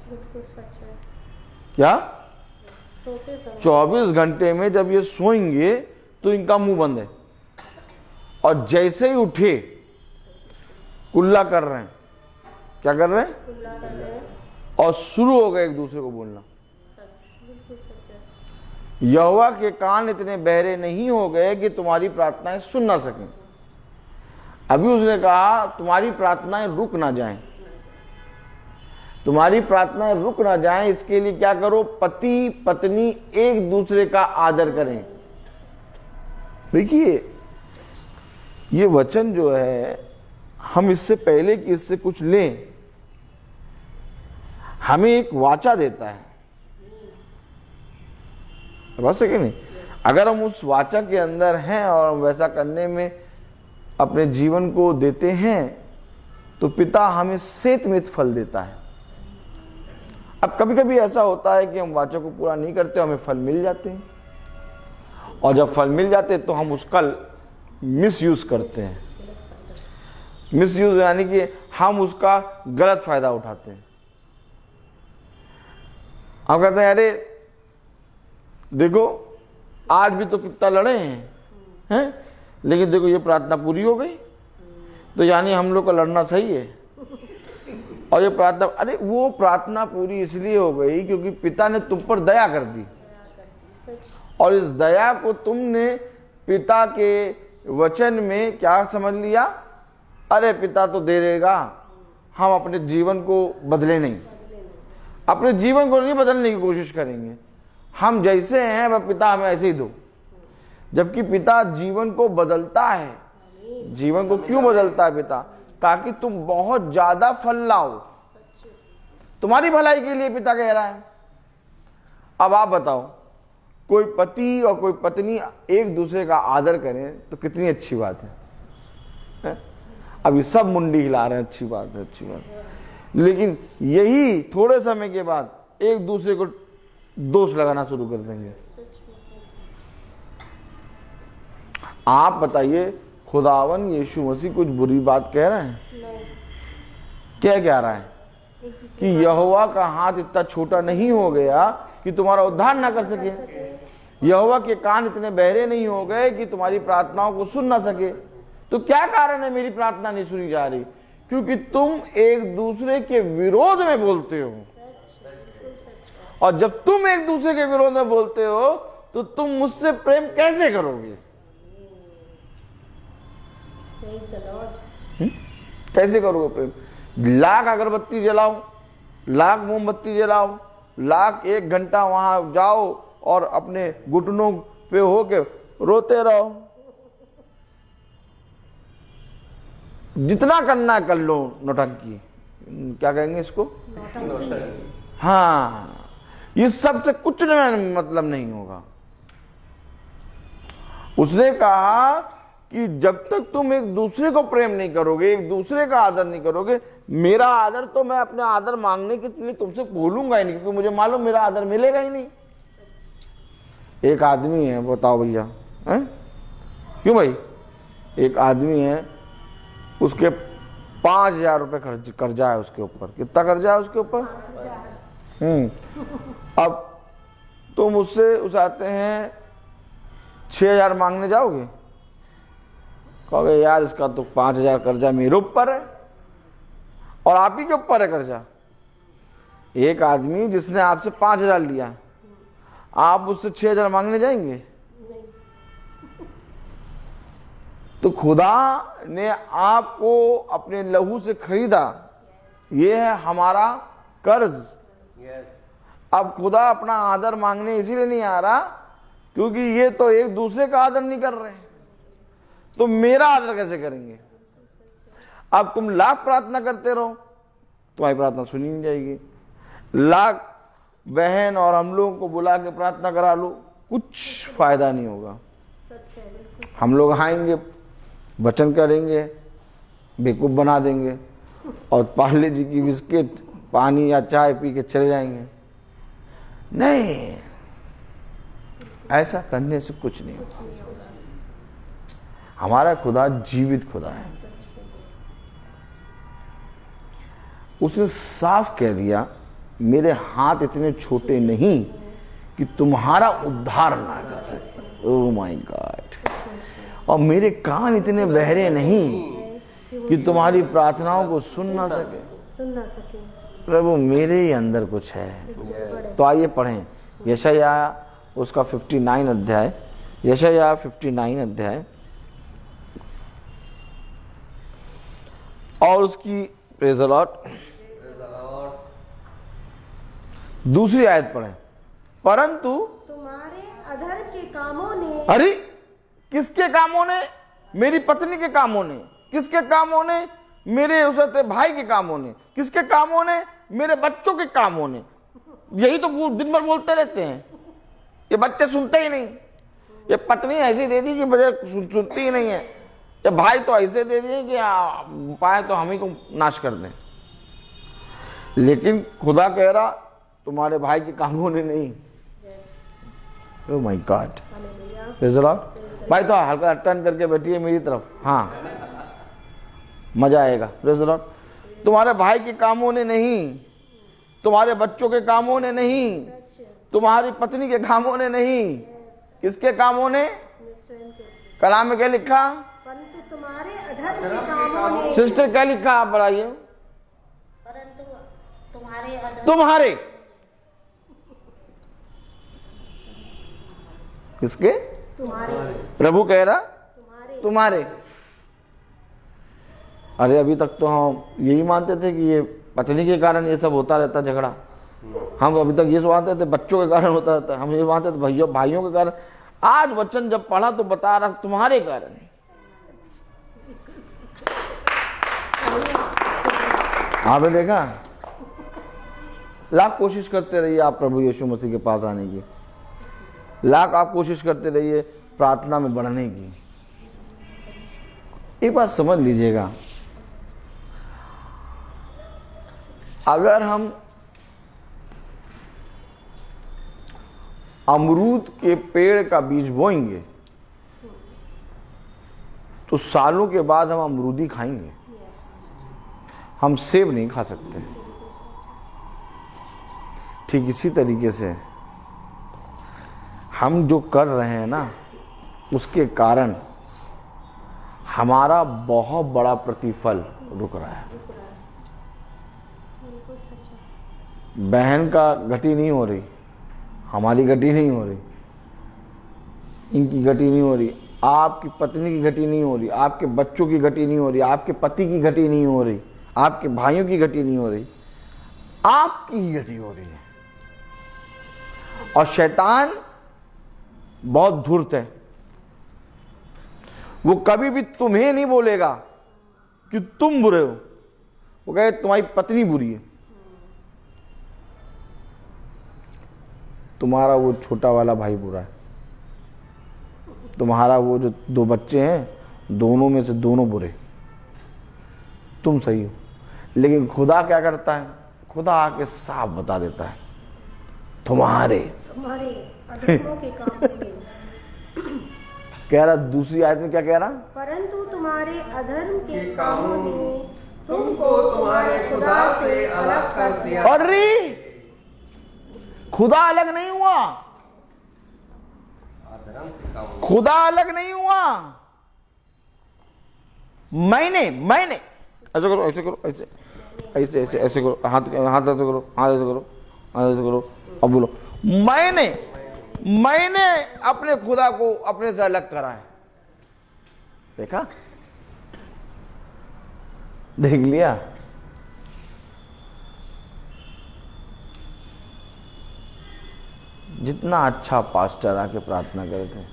बिल्कुल सच है। क्या? सोते समय 24 घंटे में जब ये सोएंगे तो इनका मुंह बंद है, और जैसे ही उठे कुल्ला कर रहे हैं। क्या कर रहे हैं? कुल्ला कर रहे हैं। और शुरू हो गए एक दूसरे को बोलना। बिल्कुल सच है। यहोवा के कान इतने बहरे नहीं हो गए कि तुम्हारी प्रार्थनाएं सुन ना सकें। अभी उसने कहा तुम्हारी प्रार्थनाएं रुक ना जाएं। तुम्हारी प्रार्थनाएं रुक ना जाएं, इसके लिए क्या करो, पति पत्नी एक दूसरे का आदर करें। देखिए ये वचन जो है, हम इससे पहले कि इससे कुछ लें, हमें एक वाचा देता है, बस है कि नहीं? अगर हम उस वाचा के अंदर हैं और हम वैसा करने में अपने जीवन को देते हैं तो पिता हमें सेतमित फल देता है। अब कभी कभी ऐसा होता है कि हम वाचा को पूरा नहीं करते, हमें फल मिल जाते हैं, और जब फल मिल जाते हैं तो हम उसका मिसयूज करते हैं। मिसयूज यानी कि हम उसका गलत फायदा उठाते हैं। हम कहते हैं अरे देखो आज भी तो कितना लड़े हैं, लेकिन देखो ये प्रार्थना पूरी हो गई, तो यानी हम लोग का लड़ना सही है। और ये प्रार्थना, अरे वो प्रार्थना पूरी इसलिए हो गई क्योंकि पिता ने तुम पर दया कर दी, और इस दया को तुमने पिता के वचन में क्या समझ लिया, अरे पिता तो दे देगा, हम अपने जीवन को बदले नहीं, अपने जीवन को नहीं बदलने की कोशिश करेंगे, हम जैसे हैं वह पिता हमें ऐसे ही दो। जबकि पिता जीवन को बदलता है। जीवन को क्यों बदलता है पिता? ताकि तुम बहुत ज्यादा फल लाओ, तुम्हारी भलाई के लिए पिता कह रहा है। अब आप बताओ, कोई पति और कोई पत्नी एक दूसरे का आदर करें तो कितनी अच्छी बात है? अभी सब मुंडी हिला रहे हैं, अच्छी बात है, अच्छी बात है। लेकिन यही थोड़े समय के बाद एक दूसरे को दोष लगाना शुरू कर देंगे। आप बताइए, खुदावन यीशु मसीह कुछ बुरी बात कह रहे हैं? क्या रहा है कि यहोवा का हाथ इतना छोटा नहीं हो गया कि तुम्हारा उद्धार ना कर सके, यहोवा के कान इतने बहरे नहीं हो गए कि तुम्हारी प्रार्थनाओं को सुन ना सके। तो क्या कारण है मेरी प्रार्थना नहीं सुनी जा रही? क्योंकि तुम एक दूसरे के विरोध में बोलते हो, और जब तुम एक दूसरे के विरोध में बोलते हो तो तुम मुझसे प्रेम कैसे करोगे? कैसे करोगे प्रेम? लाख अगरबत्ती जलाओ, लाख मोमबत्ती जलाओ, लाख 1 घंटा वहां जाओ और अपने घुटनों पे होके रोते रहो, जितना करना है कर लो, नौटंकी क्या कहेंगे इसको? हाँ, इस सब से कुछ मतलब नहीं होगा। उसने कहा कि जब तक तुम एक दूसरे को प्रेम नहीं करोगे, एक दूसरे का आदर नहीं करोगे, मेरा आदर तो मैं अपने आदर मांगने के लिए तुमसे बोलूंगा ही नहीं, क्योंकि मुझे मालूम मेरा आदर मिलेगा ही नहीं। एक आदमी है, बताओ भैया, क्यों भाई? एक आदमी है, उसके 5,000 रुपये कर्जा है उसके ऊपर। कितना कर्जा है उसके ऊपर? अब तुम उससे आते हैं 6,000 मांगने जाओगे, कहोगे यार इसका तो 5,000 कर्जा मेरे ऊपर है और आप ही के ऊपर है कर्जा। एक आदमी जिसने आपसे 5,000 लिया, आप उससे 6,000 मांगने जाएंगे? तो खुदा ने आपको अपने लहू से खरीदा, ये है हमारा कर्ज। अब खुदा अपना आदर मांगने इसीलिए नहीं आ रहा क्योंकि ये तो एक दूसरे का आदर नहीं कर रहे, तो मेरा आदर कैसे करेंगे? अब तुम लाख प्रार्थना करते रहो, तुम्हारी प्रार्थना सुनी नहीं जाएगी। लाख बहन और हम लोगों को बुला के प्रार्थना करा लो, कुछ फायदा नहीं होगा। हम लोग आएंगे, वचन करेंगे, बेवकूफ बना देंगे और पार्ले जी की बिस्किट, पानी या चाय पी के चले जाएंगे। नहीं, ऐसा करने से कुछ नहीं होगा। हमारा खुदा जीवित खुदा है। उसने साफ कह दिया, मेरे हाथ इतने छोटे नहीं कि तुम्हारा उद्धार ना कर सके। Oh my God. और मेरे कान इतने बहरे नहीं कि तुम्हारी प्रार्थनाओं को सुन ना सके। प्रभु मेरे ही अंदर कुछ है। तो आइए पढ़ें यशाया उसका 59 अध्याय, यशाया 59 अध्याय और उसकी प्रेज़ द लॉर्ड दूसरी आयत पढ़े, परंतु तुम्हारे अधर्म के कामों ने, अरे किसके कामों ने? मेरी पत्नी के कामों ने। किसके कामों ने? मेरे उसते भाई के कामों ने। किसके कामों ने? मेरे बच्चों के कामों ने। यही तो दिन भर बोलते रहते हैं, ये बच्चे सुनते ही नहीं। ये पत्नी ऐसी दे दी कि बच्चे सुनती ही नहीं है। ये भाई तो ऐसे दे दिए कि पाए तो हम ही को नाश कर दें। लेकिन खुदा कह रहा तुम्हारे भाई के कामों ने नहीं। Oh my God, praise the Lord. भाई तो हल्का टर्न करके बैठिए मेरी तरफ, हाँ मजा आएगा। Praise the Lord. तुम्हारे भाई के कामों ने नहीं, तुम्हारे बच्चों के कामों ने नहीं, तुम्हारी पत्नी के कामों ने नहीं। किसके कामों ने? कलाम में क्या लिखा? परंतु तुम्हारे अधर्म के कामों ने। सिस्टर क्या लिखा आप बताइए? परंतु तुम्हारे अधर्म, तुम्हारे। किसके? तुम्हारे। प्रभु कह रहा तुम्हारे। तुम्हारे। अरे अभी तक तो हम यही मानते थे कि ये पत्नी के कारण ये सब होता रहता झगड़ा। हम अभी तक ये मानते थे बच्चों के कारण होता रहता, हम ये मानते थे भाइयों के कारण। आज वचन जब पढ़ा तो बता रहा तुम्हारे कारण। आपने देखा? लाख कोशिश करते रहिए आप प्रभु यीशु मसीह के पास आने की, लाख आप कोशिश करते रहिए प्रार्थना में बढ़ने की। एक बात समझ लीजिएगा, अगर हम अमरूद के पेड़ का बीज बोएंगे तो सालों के बाद हम अमरूद ही खाएंगे, हम सेब नहीं खा सकते। ठीक इसी तरीके से हम जो कर रहे हैं ना, उसके कारण हमारा बहुत बड़ा प्रतिफल रुक रहा है। बहन का गति नहीं हो रही, हमारी गति नहीं हो रही, इनकी गति नहीं हो रही, आपकी पत्नी की गति नहीं हो रही, आपके बच्चों की गति नहीं हो रही, आपके पति की गति नहीं हो रही, आपके भाइयों की गति नहीं हो रही, आपकी ही गति हो रही है। और शैतान बहुत धूर्त है, वो कभी भी तुम्हें नहीं बोलेगा कि तुम बुरे हो, वो कहे तुम्हारी पत्नी बुरी है, तुम्हारा वो छोटा वाला भाई बुरा है, तुम्हारा वो जो 2 बच्चे हैं दोनों में से दोनों बुरे, तुम सही हो। लेकिन खुदा क्या करता है? खुदा आके साफ बता देता है तुम्हारे अधर्मों के कामों ने। कह रहा दूसरी आयत में क्या कह रहा? परंतु तुम्हारे अधर्म के कामों ने तुमको तुम्हारे खुदा से अलग कर दिया। अरे खुदा अलग नहीं हुआ, खुदा अलग नहीं हुआ। मैंने ऐसे करो, ऐसे करो, ऐसे ऐसे ऐसे ऐसे करो, हाथ ऐसे करो, हाथ ऐसे करो, हाथ ऐसे करो। अब बोलो मैंने अपने खुदा को अपने से अलग करा है। देखा? देख लिया? जितना अच्छा पास्टर आके प्रार्थना करे थे,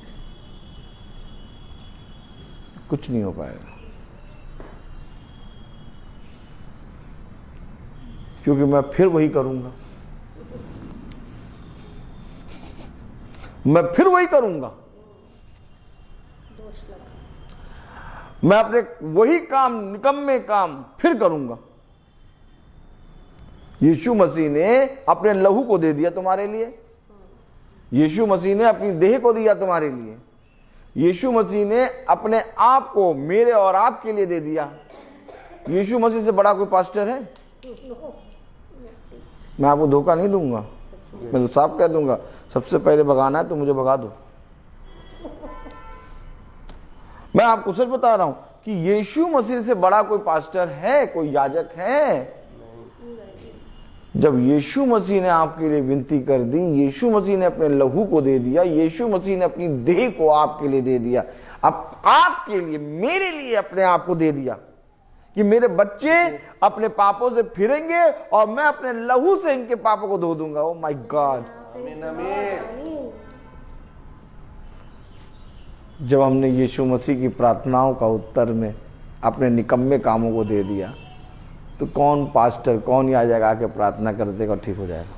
कुछ नहीं हो पाएगा, क्योंकि मैं फिर वही करूंगा, मैं फिर वही करूंगा, मैं अपने वही काम, निकम्मे काम फिर करूंगा। यीशु मसीह ने अपने लहू को दे दिया तुम्हारे लिए, यीशु मसीह ने अपनी देह को दिया तुम्हारे लिए, यीशु मसीह ने अपने आप को मेरे और आपके लिए दे दिया। यीशु मसीह से बड़ा कोई पास्टर है? मैं आपको धोखा नहीं दूंगा, मैं तो साफ कह दूंगा, सबसे पहले भगाना है तो मुझे भगा दो। मैं आपको सच बता रहा हूं कि यीशु मसीह से बड़ा कोई पास्टर है, कोई याजक है? जब यीशु मसीह ने आपके लिए विनती कर दी, यीशु मसीह ने अपने लहू को दे दिया, यीशु मसीह ने अपनी देह को आपके लिए दे दिया, अब आपके लिए, मेरे लिए अपने आप को दे दिया कि मेरे बच्चे अपने पापों से फिरेंगे और मैं अपने लहू से इनके पापों को धो दूंगा। Oh my God. जब हमने यीशु मसीह की प्रार्थनाओं का उत्तर में अपने निकम्मे कामों को दे दिया तो कौन पास्टर, कौन याजक आके प्रार्थना कर देगा और ठीक हो जाएगा?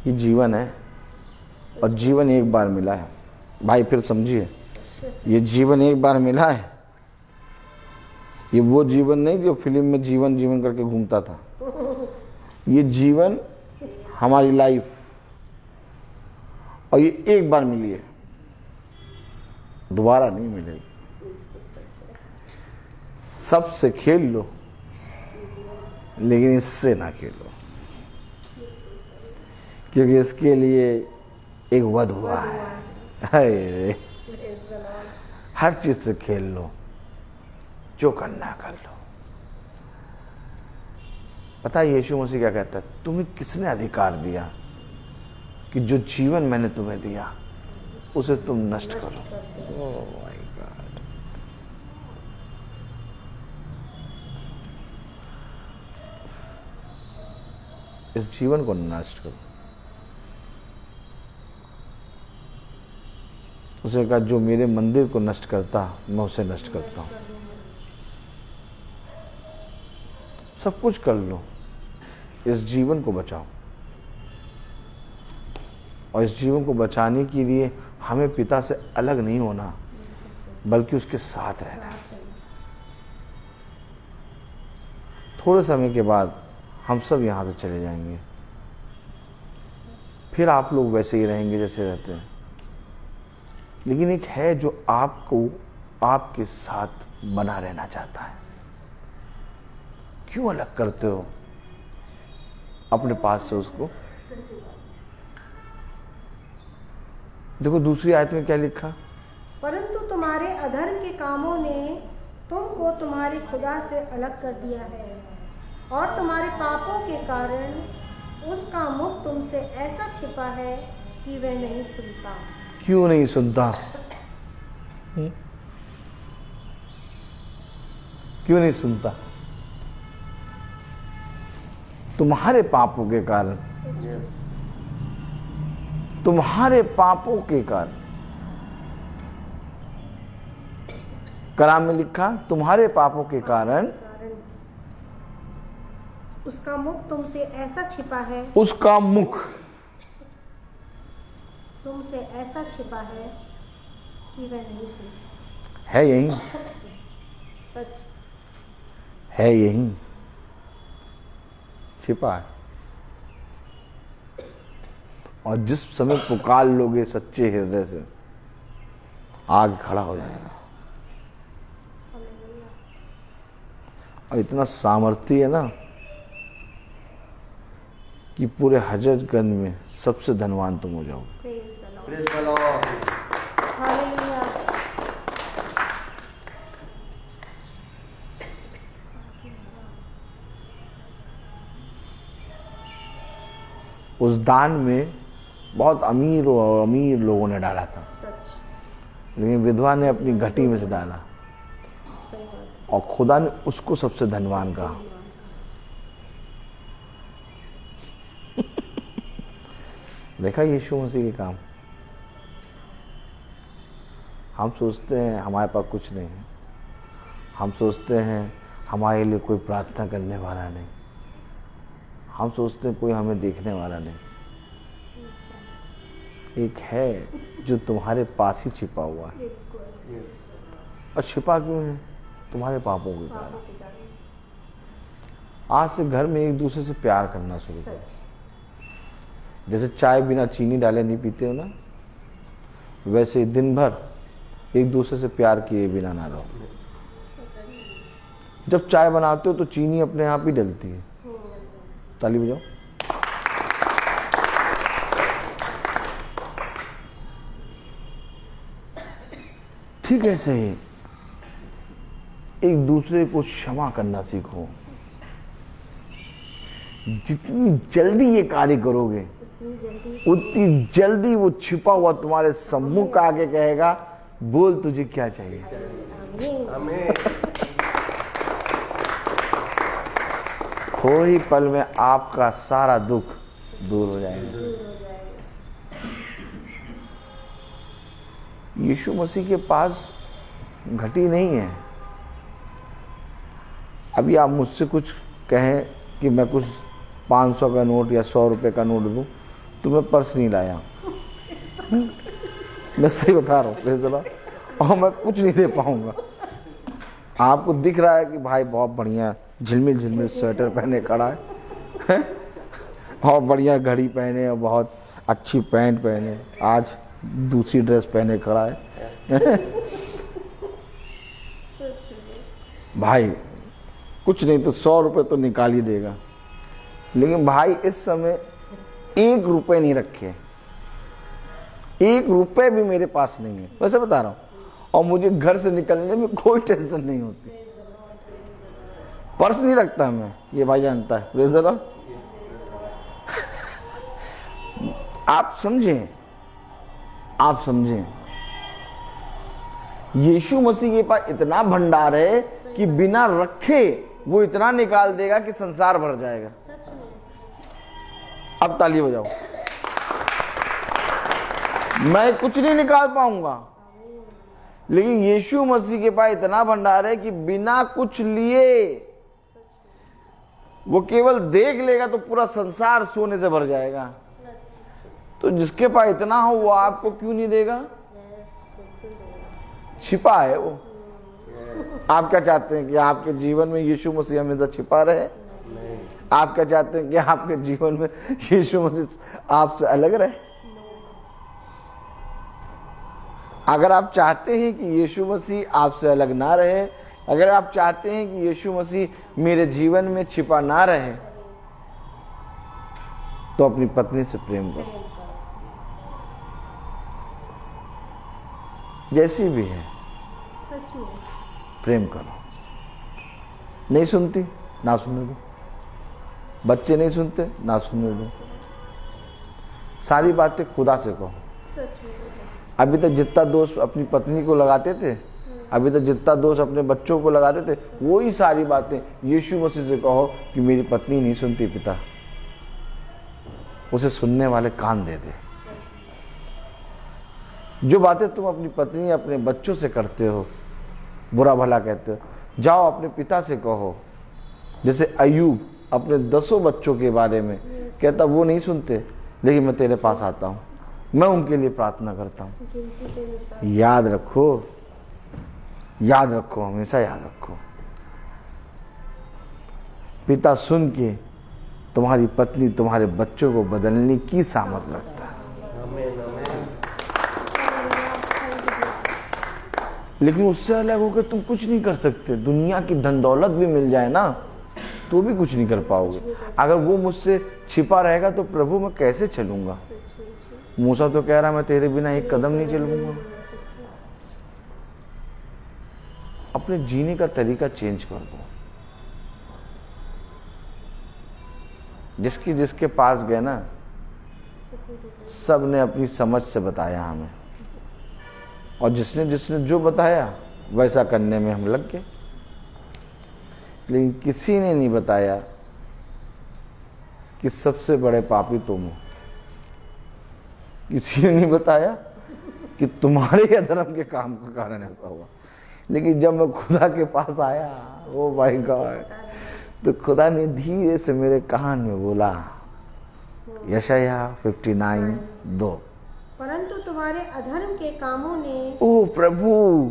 ये जीवन है और जीवन एक बार मिला है भाई, फिर समझिए, ये जीवन एक बार मिला है। ये वो जीवन नहीं जो फिल्म में जीवन जीवन करके घूमता था। ये जीवन हमारी लाइफ, और ये एक बार मिली है, दोबारा नहीं मिलेगी। सबसे खेल लो लेकिन इससे ना खेलो, क्योंकि इसके लिए एक वध हुआ है। अरे हर चीज से खेल लो, जो करना कर लो। पता है यीशु मसीह क्या कहता है? तुम्हें किसने अधिकार दिया कि जो जीवन मैंने तुम्हें दिया उसे तुम नष्ट करो? Oh my God. इस जीवन को नष्ट करो। उसने कहा जो मेरे मंदिर को नष्ट करता मैं उसे नष्ट करता हूं। सब कुछ कर लो, इस जीवन को बचाओ। और इस जीवन को बचाने के लिए हमें पिता से अलग नहीं होना, बल्कि उसके साथ रहना। थोड़े समय के बाद हम सब यहां से चले जाएंगे, फिर आप लोग वैसे ही रहेंगे जैसे रहते हैं। लेकिन एक है जो आपको आपके साथ बना रहना चाहता है। क्यों अलग करते हो अपने पास से उसको? देखो दूसरी आयत में क्या लिखा? परंतु तुम्हारे अधर्म के कामों ने तुमको तुम्हारे खुदा से अलग कर दिया है, और तुम्हारे पापों के कारण उसका मुख तुमसे ऐसा छिपा है कि वह नहीं सुनता। क्यों नहीं सुनता? क्यों नहीं सुनता? तुम्हारे पापों के कारण, तुम्हारे पापों के कारण। कलाम में लिखा तुम्हारे पापों के कारण उसका मुख तुमसे ऐसा छिपा है, उसका मुख तुमसे ऐसा छिपा है कि वह नहीं सुनता। है यही, सच है यही छिपा है। और जिस समय पुकार लोगे सच्चे हृदय से, आग खड़ा हो जाएगा। और इतना सामर्थ्य है ना कि पूरे हजरतगंज में सबसे धनवान तुम हो जाओगे। Praise the Lord. हालेलुया। उस दान में बहुत अमीर और अमीर लोगों ने डाला था, सच लेकिन विधवा ने अपनी घटी में से डाला सही बात। और खुदा ने उसको सबसे धनवान कहा। देखा यीशु मसीह के काम। हम सोचते हैं हमारे पास कुछ नहीं है, हम सोचते हैं हमारे लिए कोई प्रार्थना करने वाला नहीं, हम सोचते हैं कोई हमें देखने वाला नहीं। एक है जो तुम्हारे पास ही छिपा हुआ है। और छिपा क्यों है? तुम्हारे पापों के कारण। आज से घर में एक दूसरे से प्यार करना शुरू करो। जैसे चाय बिना चीनी डाले नहीं पीते हो ना, वैसे दिन भर एक दूसरे से प्यार किए बिना ना रहो। जब चाय बनाते हो तो चीनी अपने आप ही डलती है। ताली बजाओ। ठीक है, सही। एक दूसरे को क्षमा करना सीखो। जितनी जल्दी ये कार्य करोगे उतनी जल्दी वो छिपा हुआ तुम्हारे सम्मुख आके कहेगा, बोल तुझे क्या चाहिए। आमीन। थोड़े ही पल में आपका सारा दुख दूर हो जाएगा। यीशु मसीह के पास घटी नहीं है। अभी आप मुझसे कुछ कहें कि मैं कुछ 500 का नोट या 100 रुपए का नोट दूं, तो मैं पर्स नहीं लाया। मैं सही बता रहा हूँ, और मैं कुछ नहीं दे पाऊंगा। आपको दिख रहा है कि भाई बहुत बढ़िया झिलमिल झिलमिल स्वेटर पहने खड़ा है और बढ़िया घड़ी पहने और बहुत अच्छी पैंट पहने, आज दूसरी ड्रेस पहने खड़ा है। भाई कुछ नहीं तो 100 रुपए तो निकाल ही देगा, लेकिन भाई इस समय 1 रुपए नहीं रखे, 1 रुपए भी मेरे पास नहीं है, वैसे बता रहा हूँ। और मुझे घर से निकलने में कोई टेंशन नहीं होती। पर्स नहीं रखता मैं, ये भाई जानता है। Praise the Lord. आप समझें, आप समझें, यीशु मसीह के पास इतना भंडार है कि बिना रखे वो इतना निकाल देगा कि संसार भर जाएगा। अब ताली बजाओ। मैं कुछ नहीं निकाल पाऊंगा, लेकिन यीशु मसीह के पास इतना भंडार है कि बिना कुछ लिए वो केवल देख लेगा तो पूरा संसार सोने से भर जाएगा। तो जिसके पास इतना हो वो आपको क्यों नहीं देगा? छिपा है वो। आप क्या चाहते हैं कि आपके जीवन में यीशु मसीह हमेशा छिपा रहे? आप क्या चाहते हैं कि आपके जीवन में यीशु मसीह आपसे अलग रहे? अगर आप चाहते हैं कि यीशु मसीह आपसे अलग ना रहे, अगर आप चाहते हैं कि यीशु मसीह मेरे जीवन में छिपा ना रहे, तो अपनी पत्नी से प्रेम करो, जैसी भी है प्रेम करो। नहीं सुनती ना सुनने दो, बच्चे नहीं सुनते ना सुनने दो, सारी बातें खुदा से कहो। अभी तक जितना दोष अपनी पत्नी को लगाते थे, अभी तक जितना दोष अपने बच्चों को लगाते थे, वही सारी बातें यीशु मसीह से कहो कि मेरी पत्नी नहीं सुनती पिता, उसे सुनने वाले कान दे दे। जो बातें तुम अपनी पत्नी अपने बच्चों से करते हो, बुरा भला कहते हो, जाओ अपने पिता से कहो। जैसे अय्यूब अपने 10 बच्चों के बारे में कहता, वो नहीं सुनते लेकिन मैं तेरे पास आता हूँ, मैं उनके लिए प्रार्थना करता हूँ। याद रखो, याद रखो, हमेशा याद रखो, पिता सुन के तुम्हारी पत्नी तुम्हारे बच्चों को बदलने की सामर्थ्य रखता है। लेकिन उससे अलग होकर तुम कुछ नहीं कर सकते। दुनिया की धन दौलत भी मिल जाए ना तो भी कुछ नहीं कर पाओगे। अगर वो मुझसे छिपा रहेगा तो प्रभु मैं कैसे चलूंगा? मूसा तो कह रहा मैं तेरे बिना एक कदम नहीं चलूंगा। अपने जीने का तरीका चेंज कर दो। जिसके पास गए ना, सब ने अपनी समझ से बताया हमें, और जिसने जो बताया वैसा करने में हम लग गए। लेकिन किसी ने नहीं बताया कि सबसे बड़े पापी तुम हो। किसी ने नहीं बताया कि तुम्हारे अधर्म के काम का कारण ऐसा हुआ। लेकिन जब मैं खुदा के पास आया, ओ माय गॉड, तो खुदा ने धीरे से मेरे कान में बोला, यशाया 59:2, परंतु तुम्हारे अधर्म के कामों ने। ओ प्रभु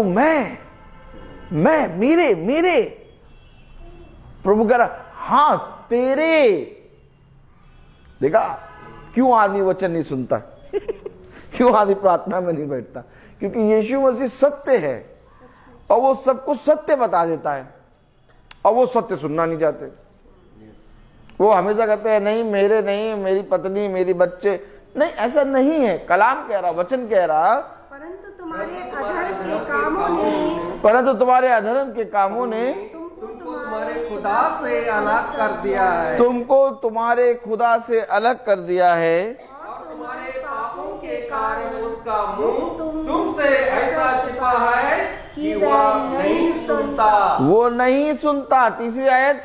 मैं मेरे प्रभु कह रहा, हाँ तेरे। देखा क्यों आदमी वचन नहीं सुनता? क्यों आदमी प्रार्थना में नहीं बैठता? क्योंकि यीशु मसीह सत्य है और वो सबको सत्य बता देता है, और वो सत्य सुनना नहीं चाहते। वो हमेशा कहते हैं नहीं मेरे नहीं, मेरी पत्नी, मेरी बच्चे नहीं। ऐसा नहीं है। कलाम कह रहा, वचन कह रहा, परंतु तुम्हारे अधर्म के कामों ने, परंतु तुम्हारे अधर्म के कामों ने तुमको तुम्हारे तुम्हारे खुदा से अलग कर दिया है, तुमको तुम्हारे खुदा से अलग कर दिया है, और तुम्हारे पापों के कारण उसका मुंह तुमसे ऐसा छिपा है कि वह नहीं सुनता। वो नहीं सुनता। तीसरी आयत,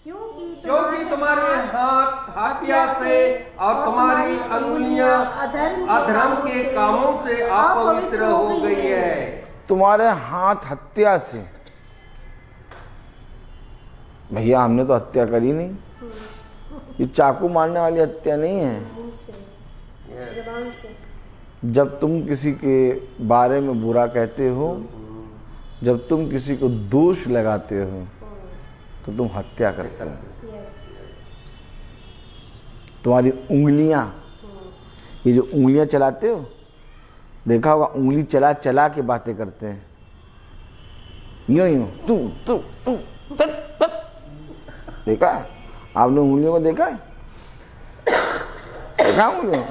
क्योंकि तुम्हारे हाथ हत्या से और तुम्हारी अंगुलियां अधर्म के कामों से अपवित्र हो गई है। तुम्हारे हाथ हत्या से। भैया हमने तो हत्या करी नहीं, ये चाकू मारने वाली हत्या नहीं है। जब तुम किसी के बारे में बुरा कहते हो, जब तुम किसी को दोष लगाते हो, तो तुम हत्या करते हो। तुम्हारी उंगलियां, ये जो उंगलियां चलाते हो, देखा होगा उंगली चला चला के बातें करते हैं, यूं यूं तू तू तू तट तट। देखा है आपने उंगलियों को? देखा है? देखा उंगलियों?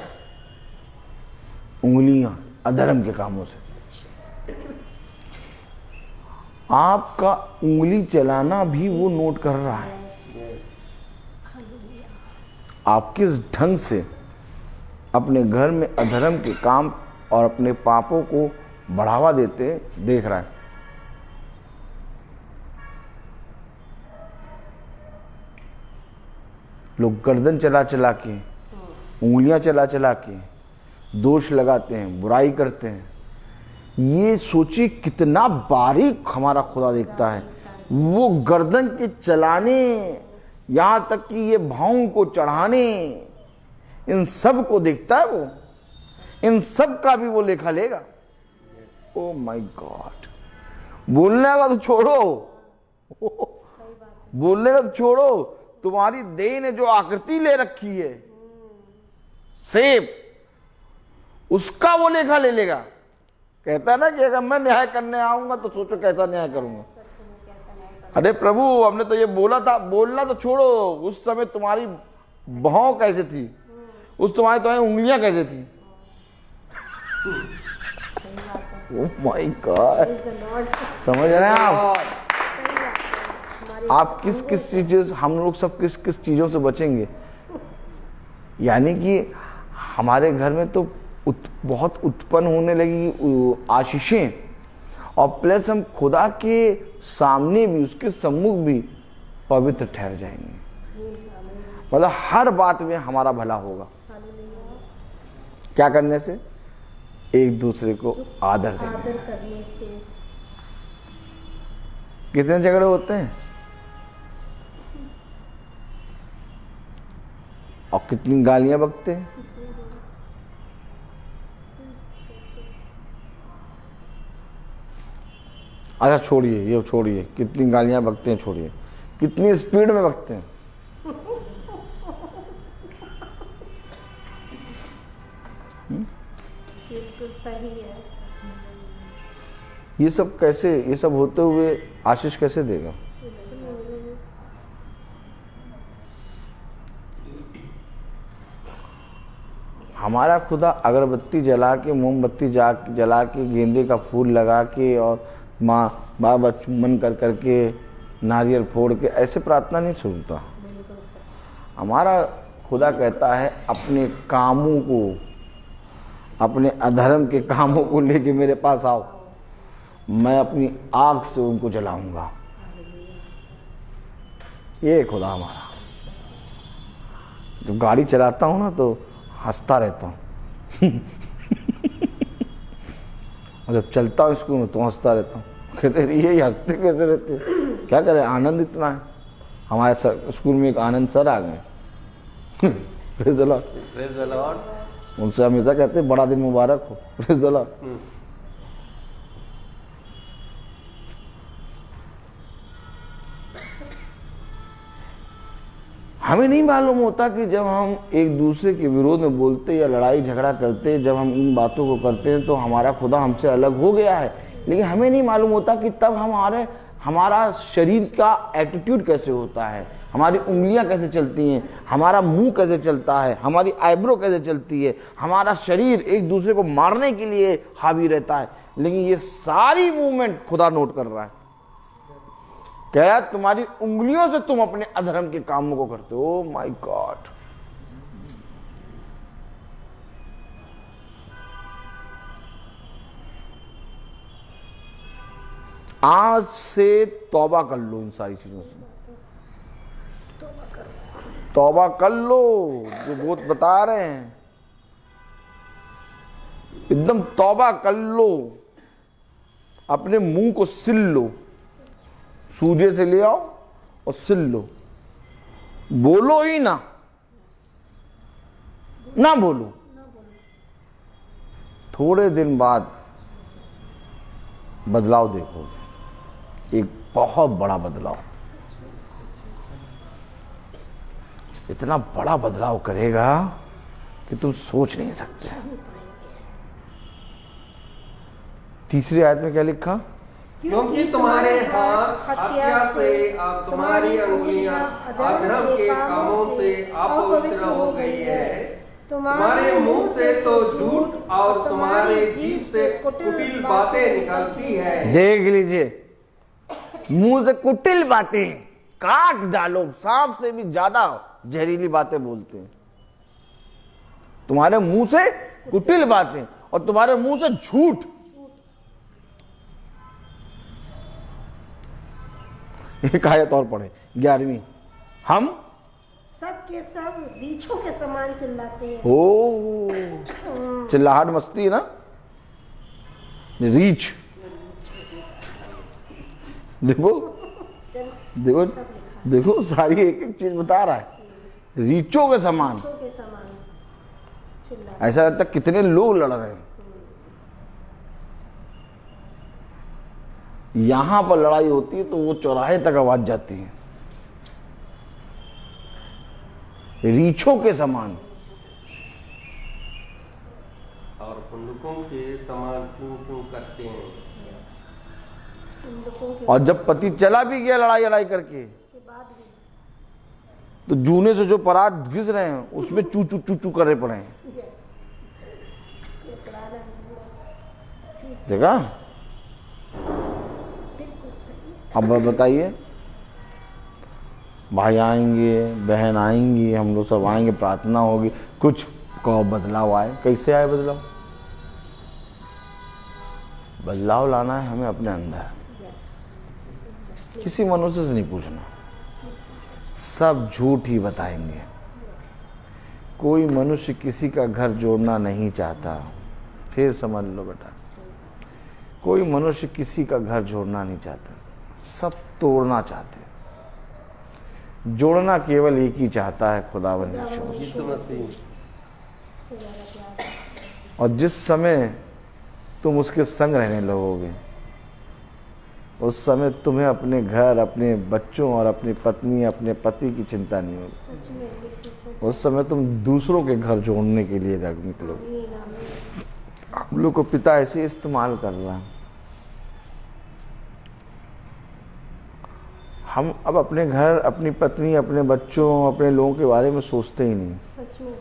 उंगलियां अधर्म के कामों से। आपका उंगली चलाना भी वो नोट कर रहा है। आप किस ढंग से अपने घर में अधर्म के काम और अपने पापों को बढ़ावा देते देख रहा है। लोग गर्दन चला चला के, उंगलियां चला चला के दोष लगाते हैं, बुराई करते हैं। ये सोचिए कितना बारीक हमारा खुदा देखता है। वो गर्दन के चलाने, यहां तक कि ये भावों को चढ़ाने, इन सब को देखता है वो। इन सब का भी वो लेखा लेगा। Oh my God. बोलने का तो छोड़ो, बोलने का तो छोड़ो, तुम्हारी देह ने जो आकृति ले रखी है, सेब, उसका वो लेखा ले लेगा। कहता है ना कि अगर मैं न्याय करने आऊंगा तो सोचो कैसा न्याय करूंगा। अरे प्रभु, हमने तो ये बोला था। बोलना तो छोड़ो, उस समय तुम्हारी भौं कैसे थी, उस तुम्हारी तुम्हारी उंगलियां कैसे थी। ओह माय गॉड, समझ रहे हैं आप? आप किस किस चीजों, हम लोग सब किस किस चीजों से बचेंगे। यानी कि हमारे घर में तो बहुत उत्पन्न होने लगी आशीषें, और प्लस हम खुदा के सामने भी, उसके सम्मुख भी पवित्र ठहर जाएंगे। मतलब हर बात में हमारा भला होगा। क्या करने से? एक दूसरे को आदर देने से। कितने झगड़े होते हैं और कितनी गालियां बकते हैं। अच्छा छोड़िए, ये छोड़िए, कितनी गालियां बकते हैं, छोड़िए, कितनी स्पीड में बकते हैं। बिल्कुल सही है। ये सब कैसे, ये सब होते हुए आशीष कैसे देगा? हमारा खुदा अगरबत्ती जला के, मोमबत्ती जला के, गेंदे का फूल लगा के और माँ बाबा चुम्बन कर करके, नारियल फोड़ के ऐसे प्रार्थना नहीं सुनता। हमारा खुदा कहता है अपने कामों को, अपने अधर्म के कामों को लेके मेरे पास आओ, मैं अपनी आग से उनको जलाऊंगा। ये खुदा हमारा। जब गाड़ी चलाता हूं ना तो हंसता रहता हूँ और जब चलता हूँ स्कूल में तो हंसता रहता हूँ। कहते ये हंसते कैसे रहते, क्या करें, आनंद इतना है। हमारे स्कूल में एक आनंद सर आ गए प्रेज़ द लॉर्ड। उनसे हमेशा कहते बड़ा दिन मुबारक हो, प्रेज़ द लॉर्ड। हमें नहीं मालूम होता कि जब हम एक दूसरे के विरोध में बोलते या लड़ाई झगड़ा करते, जब हम इन बातों को करते हैं तो हमारा खुदा हमसे अलग हो गया है। लेकिन हमें नहीं मालूम होता कि तब हमारा शरीर का एटीट्यूड कैसे होता है, हमारी उंगलियां कैसे चलती हैं, हमारा मुंह कैसे चलता है, हमारी आईब्रो कैसे चलती है, हमारा शरीर एक दूसरे को मारने के लिए हावी रहता है। लेकिन ये सारी मूवमेंट खुदा नोट कर रहा है। कह रहा है तुम्हारी उंगलियों से तुम अपने अधर्म के कामों को करते हो। माय गॉड, आज से तौबा कर लो इन सारी चीजों से, तौबा कर लो। जो बहुत बता रहे हैं एकदम तौबा कर लो, अपने मुंह को सिल लो, सूर्य से ले आओ और सिल लो, बोलो ही ना, ना बोलो। थोड़े दिन बाद बदलाव देखो, एक बहुत बड़ा बदलाव, इतना बड़ा बदलाव करेगा कि तुम सोच नहीं सकते। तीसरी आयत में क्या लिखा? क्योंकि तुम्हारे हाथ हत्या से और तुम्हारी उंगलियां अधर्म के कामों से अपवित्र हो गई है। तुम्हारे मुंह से तो झूठ और तुम्हारे जीभ से कुटिल बातें निकलती है। देख लीजिए, मुंह से कुटिल बातें, काट डालो, सांप से भी ज्यादा जहरीली बातें बोलते हैं। तुम्हारे मुंह से कुटिल बातें और तुम्हारे मुंह से झूठ। एक आयत और पढ़े, 11वीं। हम सब के सब रीछों के समान चिल्लाते हैं। ओ, चिल्लाहट मस्ती है ना, रीछ। देखो देखो देखो, सारी एक एक चीज बता रहा है, रीछों के समान। ऐसा लगता है कितने लोग लड़ रहे हैं। यहां पर लड़ाई होती है तो वो चौराहे तक आवाज जाती है, रीछों के समान। और बंदूकों के समान चूं चूं करते हैं। और जब पति चला भी गया लड़ाई लड़ाई करके, तो जूने से जो परात घिस रहे हैं उसमें चू चू चू चू करे पड़े हैं। देखा? अब बताइए, भाई आएंगे, बहन आएंगी, हम लोग सब आएंगे, प्रार्थना होगी, कुछ कहो बदलाव आए। कैसे आए बदलाव? बदलाव लाना है हमें अपने अंदर, किसी मनुष्य से नहीं पूछना। सब झूठ ही बताएंगे। कोई मनुष्य किसी का घर जोड़ना नहीं चाहता। फिर समझ लो बेटा, कोई मनुष्य किसी का घर जोड़ना नहीं चाहता, सब तोड़ना चाहते हैं। जोड़ना केवल एक ही चाहता है, खुदावंद यीशु मसीह। और जिस समय तुम उसके संग रहने लगोगे, उस समय तुम्हें अपने घर, अपने बच्चों और अपनी पत्नी, अपने पति की चिंता नहीं होगी। उस समय तुम दूसरों के घर जोड़ने के लिए निकलोगे। हम लोग को पिता ऐसे इस्तेमाल कर रहा है। हम अब अपने घर, अपनी पत्नी, अपने बच्चों, अपने लोगों के बारे में सोचते ही नहीं। सच में।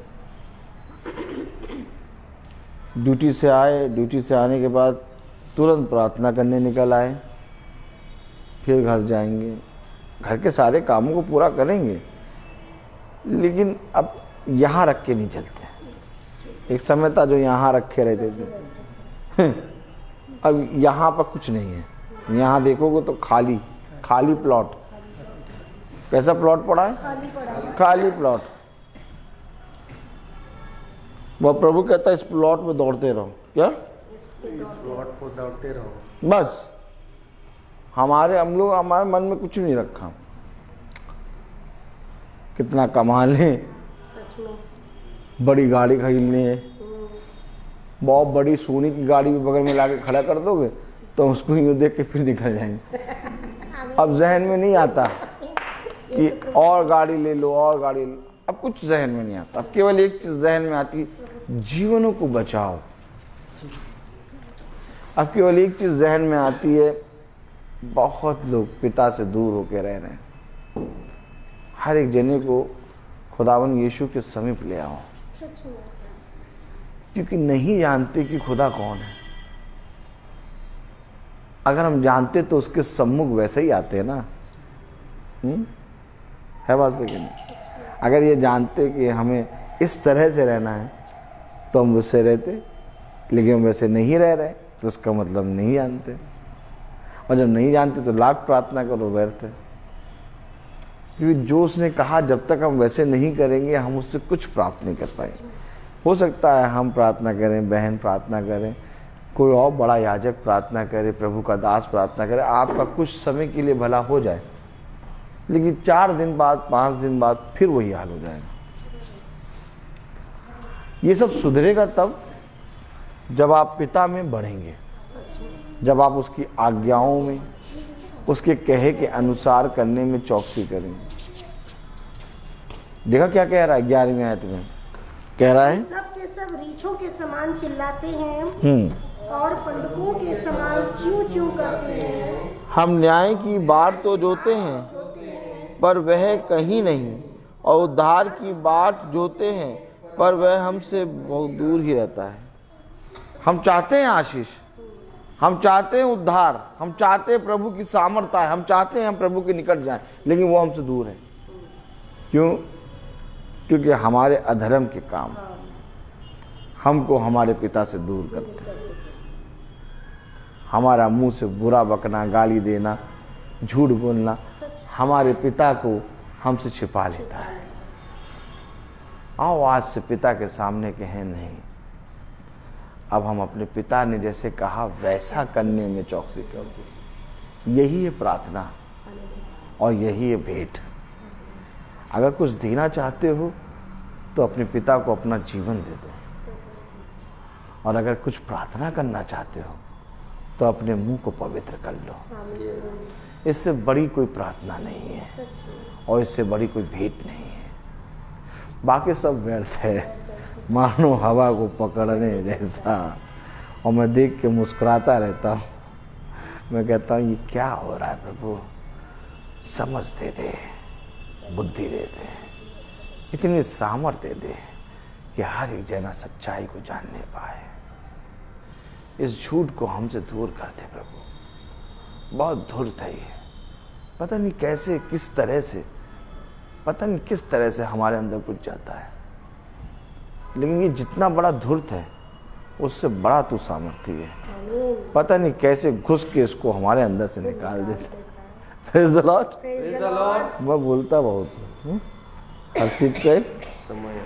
ड्यूटी से आए, ड्यूटी से आने के बाद तुरंत प्रार्थना करने निकल आए, फिर घर जाएंगे, घर के सारे कामों को पूरा करेंगे, लेकिन अब यहाँ रख के नहीं चलते। एक समय था जो यहाँ रखे रहते थे, अब यहाँ पर कुछ नहीं है। यहाँ देखोगे तो खाली खाली प्लॉट। कैसा प्लॉट पड़ा है? खाली प्लॉट। वह प्रभु कहता है इस प्लॉट में दौड़ते रहो। क्या? प्लॉट को दौड़ते रहो। बस हम लोग हमारे मन में कुछ नहीं रखा। कितना कमा लें, बड़ी गाड़ी खरीद लें, बहुत बड़ी सोने की गाड़ी भी बगल में लाके खड़ा कर दोगे तो उसको यूँ देख के फिर निकल जाएंगे। अब जहन में नहीं आता कि और गाड़ी ले लो, और गाड़ी ले लो। अब कुछ जहन में नहीं आता। अब केवल एक चीज जहन में आती, जीवनों को बचाओ। अब केवल एक चीज जहन में आती है, बहुत लोग पिता से दूर होकर रह रहे हैं। हर एक जने को खुदावन यीशु के समीप ले आओ, क्योंकि नहीं जानते कि खुदा कौन है। अगर हम जानते तो उसके सम्मुख वैसे ही आते हैं ना। है बात से कि नहीं? अगर ये जानते कि हमें इस तरह से रहना है तो हम उससे रहते, लेकिन हम वैसे नहीं रह रहे तो उसका मतलब नहीं जानते, और जब नहीं जानते तो लाख प्रार्थना करो व्यर्थ है। क्योंकि जो उसने कहा जब तक हम वैसे नहीं करेंगे हम उससे कुछ प्राप्त नहीं कर पाएंगे। हो सकता है हम प्रार्थना करें, बहन प्रार्थना करें, कोई और बड़ा याजक प्रार्थना करे, प्रभु का दास प्रार्थना करे, आपका कुछ समय के लिए भला हो जाए, लेकिन 4 दिन बाद 5 दिन बाद फिर वही हाल हो जाएगा। ये सब सुधरेगा तब जब आप पिता में बढ़ेंगे, जब आप उसकी आज्ञाओं में, उसके कहे के अनुसार करने में चौकसी करेंगे। देखा क्या कह रहा है 11वीं आयत में? कह रहा है सब के सब रीछों के समान चिल्लाते हैं और पंडुकों के समान च्यू च्यू करते हैं। हम न्याय की बाट तो जोते हैं पर वह कहीं नहीं, और उद्धार की बाट जोते हैं पर वह हमसे बहुत दूर ही रहता है। हम चाहते हैं आशीष, हम चाहते हैं उद्धार, हम चाहते हैं प्रभु की सामर्थ्य है, हम चाहते हैं हम प्रभु के निकट जाएं, लेकिन वो हमसे दूर है। क्यों? क्योंकि हमारे अधर्म के काम हमको हमारे पिता से दूर करते हैं। हमारा मुंह से बुरा बकना, गाली देना, झूठ बोलना हमारे पिता को हमसे छिपा लेता है। आओ आज से पिता के सामने कहें नहीं, अब हम अपने पिता ने जैसे कहा वैसा करने में चौकसी करो। यही है प्रार्थना और यही है भेंट। अगर कुछ देना चाहते हो तो अपने पिता को अपना जीवन दे दो, और अगर कुछ प्रार्थना करना चाहते हो तो अपने मुंह को पवित्र कर लो। इससे बड़ी कोई प्रार्थना नहीं है और इससे बड़ी कोई भेंट नहीं है। बाकी सब व्यर्थ है, मानो हवा को पकड़ने जैसा। और मैं देख के मुस्कुराता रहता हूँ। मैं कहता हूँ ये क्या हो रहा है प्रभु, समझ दे दे, बुद्धि दे दे, इतनी सामर्थ्य दे कि हर एक जना सच्चाई को जानने पाए। इस झूठ को हमसे दूर कर दे प्रभु। बहुत धूर्त है ये, पता नहीं कैसे, किस तरह से, पता नहीं किस तरह से हमारे अंदर कुछ जाता है, लेकिन ये जितना बड़ा धूर्त है उससे बड़ा तू सामर्थ्य है। पता नहीं कैसे घुस के इसको हमारे अंदर से निकाल देता। Praise the Lord. मैं बोलता बहुत हूँ हर चीज का एक समय।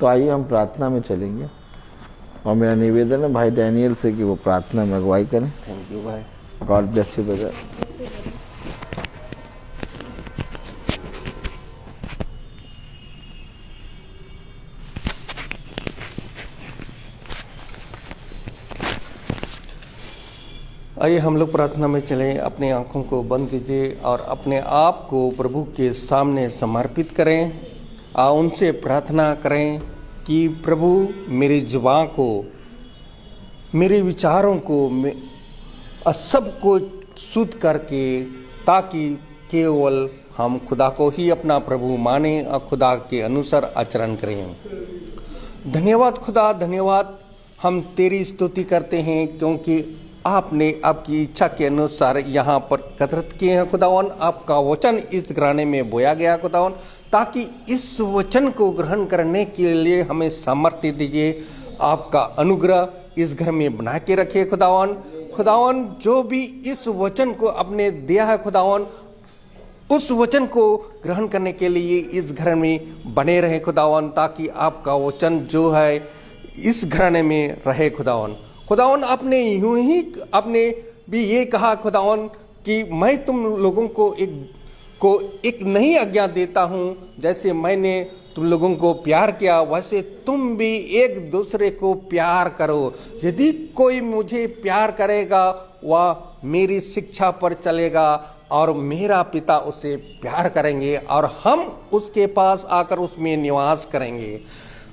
तो आइए हम प्रार्थना में चलेंगे, और मेरा निवेदन है भाई डैनियल से कि वो प्रार्थना में अगुवाई करें। थैंक यू भाई। God bless you brother. आइए हम लोग प्रार्थना में चलें। अपनी आंखों को बंद कीजिए और अपने आप को प्रभु के सामने समर्पित करें। उनसे प्रार्थना करें कि प्रभु मेरी जुबान को, मेरे विचारों को, सबको शुद्ध करके, ताकि केवल हम खुदा को ही अपना प्रभु माने और खुदा के अनुसार आचरण करें। धन्यवाद खुदा, धन्यवाद। हम तेरी स्तुति करते हैं क्योंकि आपने आपकी इच्छा के अनुसार यहाँ पर एकत्रित किए हैं खुदावन। आपका वचन इस घराने में बोया गया खुदावन, ताकि इस वचन को ग्रहण करने के लिए हमें सामर्थ्य दीजिए। आपका अनुग्रह इस घर में बना के रखे खुदावन। खुदावन जो भी इस वचन को आपने दिया है खुदावन, उस वचन को ग्रहण करने के लिए इस घर में बने रहे खुदावन, ताकि आपका वचन जो है इस घराने में रहे खुदावन। खुदावन आपने यूं ही आपने भी ये कहा खुदावन कि मैं तुम लोगों को एक नई आज्ञा देता हूँ, जैसे मैंने तुम लोगों को प्यार किया वैसे तुम भी एक दूसरे को प्यार करो। यदि कोई मुझे प्यार करेगा वह मेरी शिक्षा पर चलेगा और मेरा पिता उसे प्यार करेंगे और हम उसके पास आकर उसमें निवास करेंगे।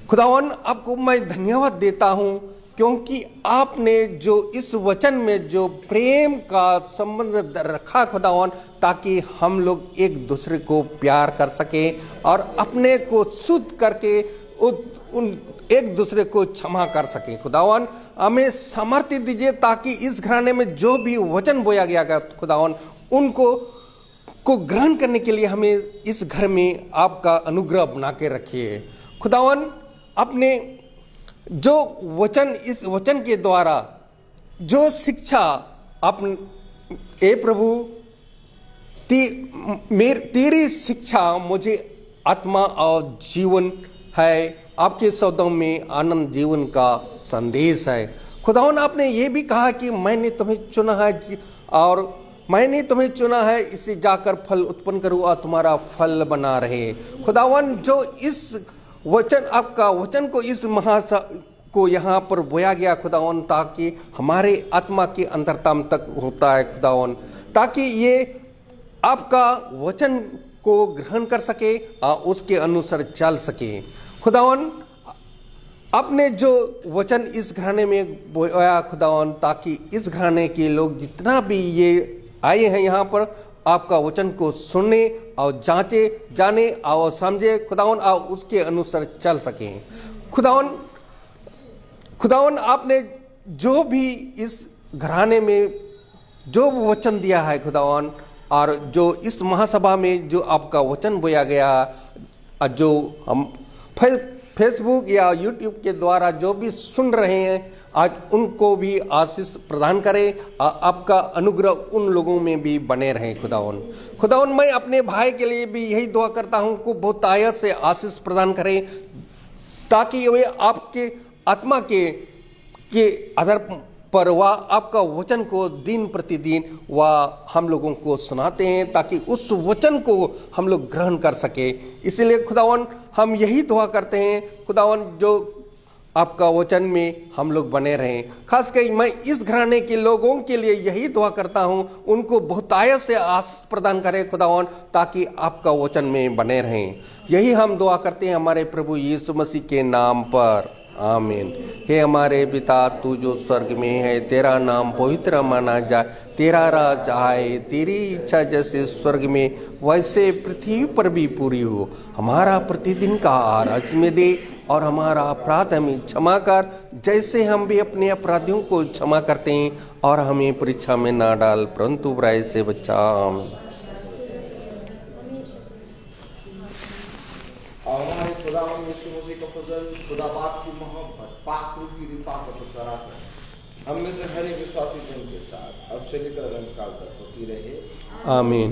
खुदावन आपको मैं धन्यवाद देता हूँ क्योंकि आपने जो इस वचन में जो प्रेम का संबंध रखा खुदावन, ताकि हम लोग एक दूसरे को प्यार कर सकें और अपने को शुद्ध करके उन एक दूसरे को क्षमा कर सकें। खुदावन हमें सामर्थ्य दीजिए ताकि इस घराने में जो भी वचन बोया गया खुदावन उनको को ग्रहण करने के लिए हमें इस घर में आपका अनुग्रह बना के रखिए। खुदावन, अपने जो वचन, इस वचन के द्वारा जो शिक्षा आप ए प्रभु तेरी शिक्षा मुझे आत्मा और जीवन है, आपके शब्दों में आनंद जीवन का संदेश है। खुदावन, आपने ये भी कहा कि मैंने तुम्हें चुना है और मैंने तुम्हें चुना है, इससे जाकर फल उत्पन्न करो और तुम्हारा फल बना रहे। खुदावन, जो इस वचन, आपका वचन को इस को यहाँ पर बोया गया खुदावन, ताकि हमारे आत्मा के अंतरतम तक होता है खुदावन, ताकि ये आपका वचन को ग्रहण कर सके और उसके अनुसार चल सके। खुदावन, आपने जो वचन इस घराने में बोया खुदावन, ताकि इस घराने के लोग जितना भी ये आए हैं यहाँ पर आपका वचन को सुनने और जांचे, जाने और समझे खुदावन, और उसके अनुसार चल सकें। खुदावन, आपने जो भी इस घराने में जो वचन दिया है खुदावन, और जो इस महासभा में जो आपका वचन बोया गया, जो हम फेसबुक या यूट्यूब के द्वारा जो भी सुन रहे हैं, आज उनको भी आशीष प्रदान करें, आपका अनुग्रह उन लोगों में भी बने रहे खुदावन, मैं अपने भाई के लिए भी यही दुआ करता हूं को बहुतायत से आशीष प्रदान करें, ताकि वे आपके आत्मा के आधार पर वह आपका वचन को दिन प्रतिदिन वह हम लोगों को सुनाते हैं, ताकि उस वचन को हम लोग ग्रहण कर सके। इसलिए खुदावन, हम यही दुआ करते हैं खुदावन, जो आपका वचन में हम लोग बने रहें। खासकर मैं इस घराने के लोगों के लिए यही दुआ करता हूं, उनको बहुतायत से आशीष प्रदान करें खुदावन, ताकि आपका वचन में बने रहें। यही हम दुआ करते हैं हमारे प्रभु यीशु मसीह के नाम पर, आमीन। हे हमारे पिता, तू जो स्वर्ग में है, तेरा नाम पवित्र माना जाए, तेरा राज आए, तेरी इच्छा जैसे स्वर्ग में वैसे पृथ्वी पर भी पूरी हो। हमारा प्रतिदिन का आहार आज में दे, और हमारा अपराध हमें क्षमा कर, जैसे हम भी अपने अपराधियों को क्षमा करते हैं, और हमें परीक्षा में ना डाल, परंतु बुराई से बचा। हमारे खुदावंद यीशु मसीह का फजल, खुदा बाप की मोहब्बत, पाक रूह की रिफाकत और शराफत हम में से हर एक विश्वासी जन के साथ अब से लेकर अनंत काल तक होती रहे, आमीन।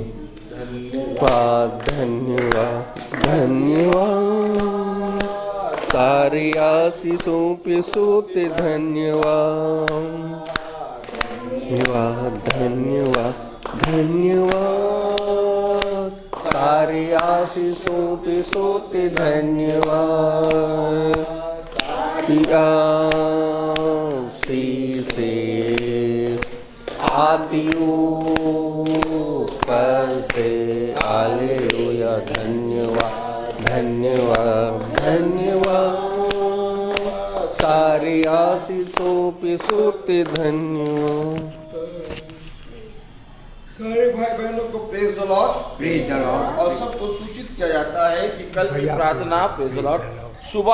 धन्यवाद, धन्यवाद, धन्यवाद, सारी आशीषों पे सोते धन्यवाद, धन्यवाद, धन्यवाद, धन्यवाद, सारी आशीषों पे सोते धन्यवाद, से आती ऊपर से, हालेलुया, धन्यवाद, धन्यवाद, धन्यवाद, सारी आशीषों पे सोते धन्यवाद। सारे भाई बहनों को praise the Lord, praise the Lord. और सबको सूचित किया जाता है कि कल की प्रार्थना, प्रेज द लॉर्ड, सुबह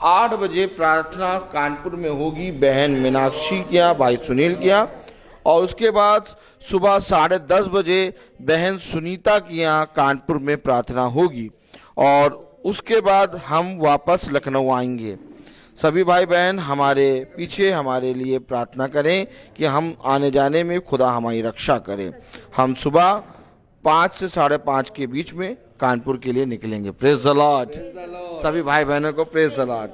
8 बजे प्रार्थना कानपुर में होगी, बहन मीनाक्षी के यहाँ, भाई सुनील के यहाँ, और उसके बाद सुबह 10:30 बजे बहन सुनीता के यहाँ कानपुर में प्रार्थना होगी, और उसके बाद हम वापस लखनऊ आएंगे। सभी भाई बहन हमारे पीछे हमारे लिए प्रार्थना करें कि हम आने जाने में खुदा हमारी रक्षा करे। हम सुबह 5 से 5:30 के बीच में कानपुर के लिए निकलेंगे। Praise the Lord. सभी भाई बहनों को प्रेज द लॉर्ड।